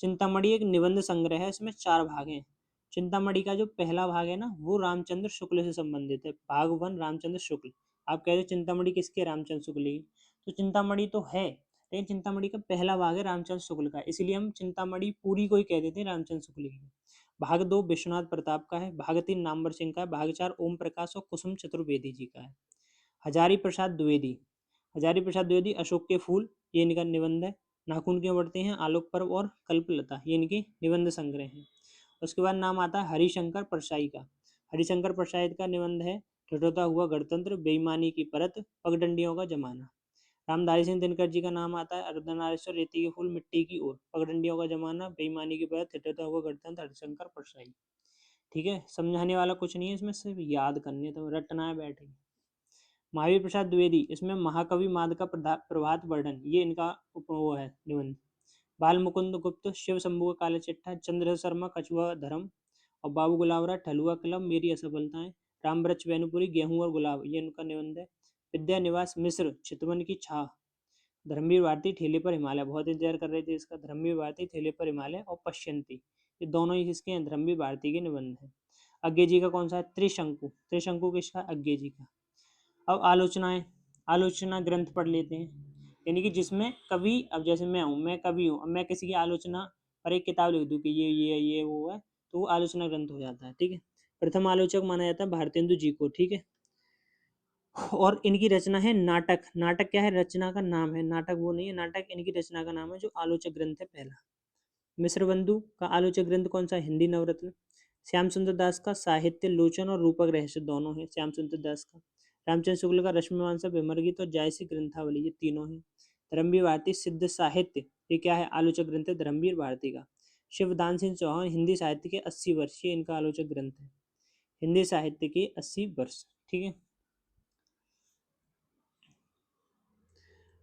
चिंतामणि एक निबंध संग्रह है, इसमें 4 भाग हैं। चिंतामणि का जो पहला भाग है ना, वो रामचंद्र शुक्ल से संबंधित है। भाग 1 रामचंद्र शुक्ल। आप कह रहे हो चिंतामणि किसके? रामचंद्र शुक्ल की। तो चिंतामणि तो है, लेकिन चिंतामणि का पहला भाग है रामचंद्र शुक्ल का, इसलिए हम चिंतामणि पूरी को ही कह देते हैं रामचंद्र शुक्ल की। भाग 2 विश्वनाथ प्रताप का है। भाग 3 नामवर सिंह का है। भाग 4 ओम प्रकाश और कुसुम चतुर्वेदी जी का है। हजारी प्रसाद द्विवेदी, हजारी प्रसाद द्विवेदी अशोक के फूल, ये इनका निबंध है। नाखून क्यों बढ़ते हैं, आलोक पर्व और कल्पलता, ये इनके निबंध संग्रह हैं। उसके बाद नाम आता है हरिशंकर परसाई का। हरिशंकर परसाई का निबंध है ठिठुरता हुआ गणतंत्र, बेईमानी की परत, पगडंडियों का जमाना। रामधारी सिंह दिनकर जी का नाम आता है अर्धनारीश्वर, रेती के फूल, मिट्टी की ओर, पगडंडियों का जमाना, बेईमानी की परत, ठिठुरता हुआ गणतंत्र, हरिशंकर परसाई। ठीक है, समझाने वाला कुछ नहीं है इसमें, सिर्फ याद करनी है, तो रटना है बैठे। महावीर प्रसाद द्विवेदी, इसमें महाकवि माद का प्रभात वर्णन, ये इनका वो है निबंध। बाल मुकुंद गुप्त, शिव शंभू का काला चिट्ठा, चंद्र शर्मा कछुआ धर्म, और बाबू गुलावरा ठलुआ कलम, मेरी असफलताएं। राम वृक्ष वैनुपुरी, गेहूं और गुलाब, ये इनका निबंध है। विद्या निवास मिश्र, चितवन की छाह। धर्मवीर भारती, ठेले पर हिमालय, बहुत इंतजार कर रहे थे इसका। धर्मवीर भारती, ठेले पर हिमालय और पश्यंती, ये दोनों ही इसके हैं, धर्मवीर भारती के निबंध है। अज्ञे जी का कौन सा है? त्रिशंकु, त्रिशंकु किसका? अज्ञे जी का। अब आलोचनाएं, आलोचना ग्रंथ पढ़ लेते हैं, यानी कि जिसमें कवि, अब जैसे मैं हूँ, मैं कवि हूँ, अब मैं किसी की आलोचना पर एक किताब लिख दूँ कि ये वो है, तो वो आलोचना ग्रंथ हो जाता है। ठीक है, प्रथम आलोचक माना जाता है भारतेंदु जी को। ठीक है, और इनकी रचना है नाटक। नाटक क्या है? रचना का नाम है, नाटक वो नहीं है, नाटक इनकी रचना का नाम है, जो आलोचक ग्रंथ है पहला। मिश्र बंधु का आलोचक ग्रंथ कौन सा? हिंदी नवरत्न। श्याम सुंदर दास का साहित्य लोचन और रूपक रहस्य, दोनों है श्याम सुंदर दास का। रामचंद्र शुक्ल का रश्मि मानसा विमर्गित और जायसी ग्रंथावली, ये तीनों है। धर्मवीर भारती सिद्ध साहित्य, ये क्या है? आलोचक ग्रंथ है धर्मवीर भारती का। शिवदान सिंह चौहान, हिंदी साहित्य के 80 वर्ष, ये इनका आलोचक ग्रंथ है, हिंदी साहित्य के 80 वर्ष। ठीक है,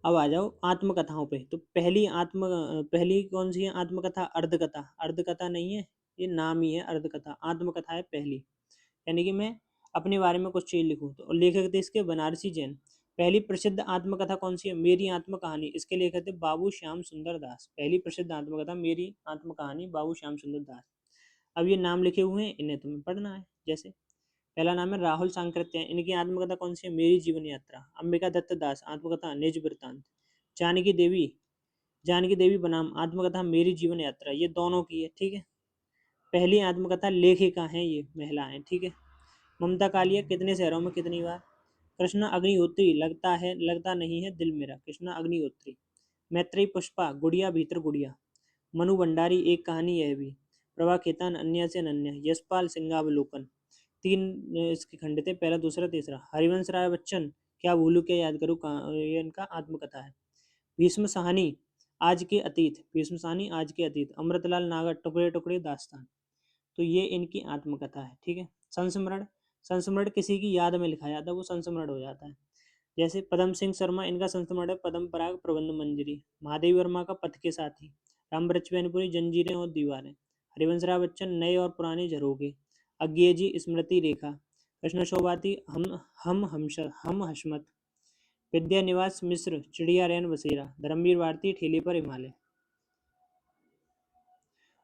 अब आ जाओ आत्मकथाओं पे। तो पहली कौन सी है आत्मकथा? अर्धकथा। अर्धकथा नहीं है, ये नाम ही है अर्धकथा, आत्मकथा है पहली, यानी कि मैं अपने बारे में कुछ चीज लिखूं। तो लेखक थे इसके बनारसी जैन। पहली प्रसिद्ध आत्मकथा कौन सी है? मेरी आत्मकहानी, इसके लेखक थे बाबू श्याम सुंदर दास। पहली प्रसिद्ध आत्मकथा मेरी आत्मकहानी, बाबू श्याम सुंदर दास। अब ये नाम लिखे हुए हैं, इन्हें तुम्हें पढ़ना है। जैसे पहला नाम है राहुल सांकृत्य, इनकी आत्मकथा कौन सी है? मेरी जीवन यात्रा। अंबिका दत्त दास, आत्मकथा निज वृत्तांत। जानकी देवी, जानकी देवी बनाम, आत्मकथा मेरी जीवन यात्रा, ये दोनों की है। ठीक है, पहली आत्मकथा लेखिका हैं, ये महिला हैं। ठीक है, ममता कालिया, कितने शहरों में कितनी बार। कृष्णा अग्निहोत्री, लगता नहीं है दिल मेरा, कृष्णा अग्निहोत्री। मैत्रेयी पुष्पा, गुड़िया भीतर गुड़िया। मनु भंडारी, एक कहानी यह भी। प्रभा खेतान, अन्य से अनन्य। यशपाल, सिंहावलोकन। 3 इसके खंड थे, पहला दूसरा तीसरा। हरिवंश राय बच्चन, क्या भूलू क्या याद करूँ, ये इनका आत्मकथा है। भीष्म साहनी, आज के अतीत। भीष्म साहनी, आज के अतीत। अमृतलाल नागर, टुकड़े टुकड़े दास्तान। तो ये इनकी आत्मकथा है। ठीक है, संस्मरण, संस्मरण किसी की याद में लिखा जाता है, वो संस्मरण हो जाता है। जैसे पदम सिंह शर्मा, इनका संस्मरण है पदम पराग प्रबंध मंजरी। महादेवी वर्मा का पथ के साथी। राम बृक्षवेनपुरी, जंजीरें और दीवारें। हरिवंश राय बच्चन, नए और पुराने झरोगे। अज्ञे जी, स्मृति रेखा। कृष्ण शोभाती, हम हशमत। विद्या निवास मिश्र, चिड़िया रैन बसेरा। धर्मवीर भारती, ठेले पर हिमालय।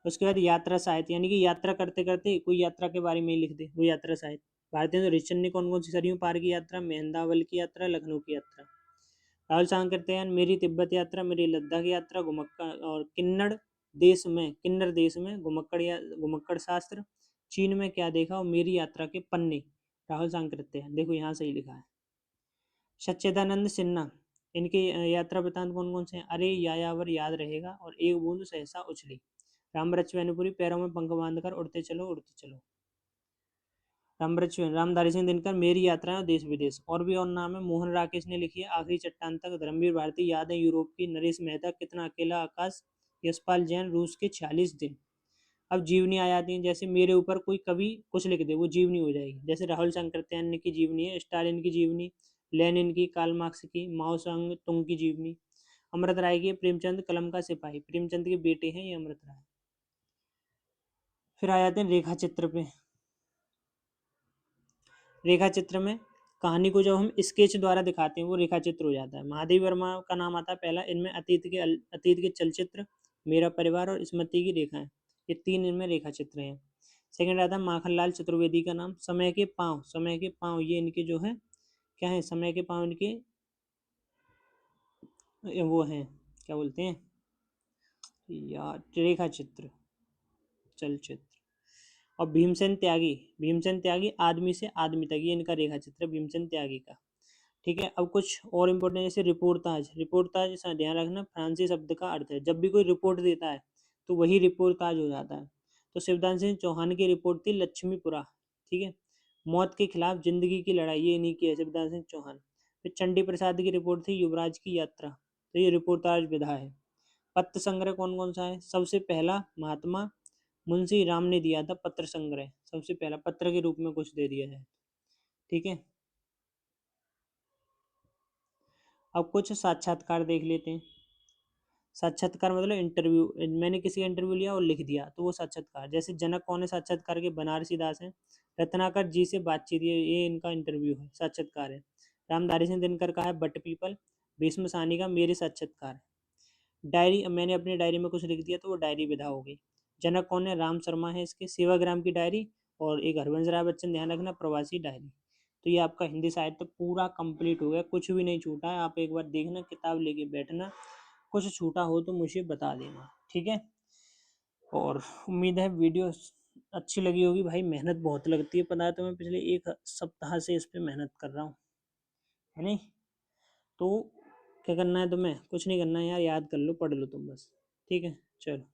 उसके बाद यात्रा साहित्य, यानी कि यात्रा करते करते कोई यात्रा के बारे में ही लिख दे, वो यात्रा साहित्य। भारतीय हरिश्चंद्र ने कौन कौन सी सदियों पार की यात्रा? मेहंदावल की यात्रा, लखनऊ की यात्रा। राहुल सांकृत्यायन, मेरी तिब्बत यात्रा, मेरी लद्दाख यात्रा, घुमक्कड़ और किन्नर देश में घुमक्कड़ शास्त्र। चीन में क्या देखा और मेरी यात्रा के पन्ने। राहुल सांकृत्यायन, देखो यहाँ सही लिखा है। सच्चिदानंद सिन्हा, इनके यात्रा वृतांत कौन कौन से हैं? अरे यायावर याद रहेगा और एक बूंद सहसा उछली। राम वृक्ष मैनपुरी पैरों में पंख बांधकर उड़ते चलो उड़ते चलो। राम वृक्ष रामधारी सिंह दिनकर मेरी यात्राएं और देश विदेश। और भी और नाम है। मोहन राकेश ने लिखी है आखिरी चट्टान तक। धर्मवीर भारती यादें यूरोप की। नरेश मेहता कितना अकेला आकाश। यशपाल जैन रूस के 46 दिन। अब जीवनी आ जाती है। जैसे मेरे ऊपर कोई कवि कुछ लिख दे वो जीवनी हो जाएगी। जैसे राहुल शंकरत्यान की जीवनी है, स्टालिन की जीवनी, लेनिन की, कार्ल मार्क्स की, माओ संग तुंग की जीवनी। अमृत राय की प्रेमचंद कलम का सिपाही। प्रेमचंद के बेटे हैं ये अमृत राय। फिर आ जाते हैं रेखा चित्र पे। रेखा चित्र में कहानी को जब हम स्केच द्वारा दिखाते हैं वो रेखा चित्र हो जाता है। महादेव वर्मा का नाम आता है पहला। इनमें अतीत के चलचित्र, मेरा परिवार और स्मृति की रेखा है। ये 3 इनमें रेखा चित्र हैं। सेकंड आता है माखनलाल चतुर्वेदी का नाम। समय के पाँव। समय के पाँव ये इनके जो है क्या है, समय के पाँव इनके वो हैं, क्या बोलते हैं यार, रेखा चित्र, चलचित्र। और भीमसेन त्यागी आदमी से आदमी तक, ये इनका रेखा चित्र है भीमसेन त्यागी का। ठीक है। अब कुछ और इम्पोर्टेंट जैसे रिपोर्टाज। रिपोर्टाज ध्यान रखना फ्रांसीसी शब्द का अर्थ है। जब भी कोई रिपोर्ट देता है तो वही रिपोर्टाज हो जाता है। तो शिवदान सिंह चौहान की रिपोर्ट थी लक्ष्मीपुरा। ठीक है। मौत के खिलाफ जिंदगी की लड़ाई, ये इन्हीं की है, शिवदान सिंह चौहान। फिर चंडी प्रसाद की रिपोर्ट थी युवराज की यात्रा। तो ये रिपोर्टाज विधा है। पत्र संग्रह कौन कौन सा है? सबसे पहला महात्मा मुंशी राम ने दिया था पत्र संग्रह। सबसे पहला पत्र के रूप में कुछ दे दिया जाए। ठीक है। अब कुछ साक्षात्कार देख लेते हैं। साक्षात्कार मतलब इंटरव्यू। मैंने किसी का इंटरव्यू लिया और लिख दिया तो वो साक्षात्कार। जैसे जनक कौन है साक्षात्कार के? बनारसी दास हैं। रत्नाकर जी से बातचीत, ये इनका इंटरव्यू है, साक्षात्कार है। रामधारी सिंह दिनकर का है बट पीपल। भीष्म साहनी का मेरे साक्षात्कार है। डायरी, मैंने अपनी डायरी में कुछ लिख दिया तो वो डायरी विधा हो गई। जनक कौन है? राम शर्मा है इसके। सेवाग्राम की डायरी। और एक हरवंश राय बच्चन, ध्यान रखना, प्रवासी डायरी। तो ये आपका हिंदी साहित्य पूरा कंप्लीट हो गया, कुछ भी नहीं छूटा है। आप एक बार देखना, किताब लेके बैठना, कुछ छूटा हो तो मुझे बता देना। ठीक है। और उम्मीद है वीडियो अच्छी लगी होगी। भाई मेहनत बहुत लगती है, पता है तो मैं पिछले 1 सप्ताह से इस पे मेहनत कर रहा हूँ, है नहीं? तो क्या करना है तुम्हें? कुछ नहीं करना है यार, याद कर लो, पढ़ लो तुम बस। ठीक है, चलो।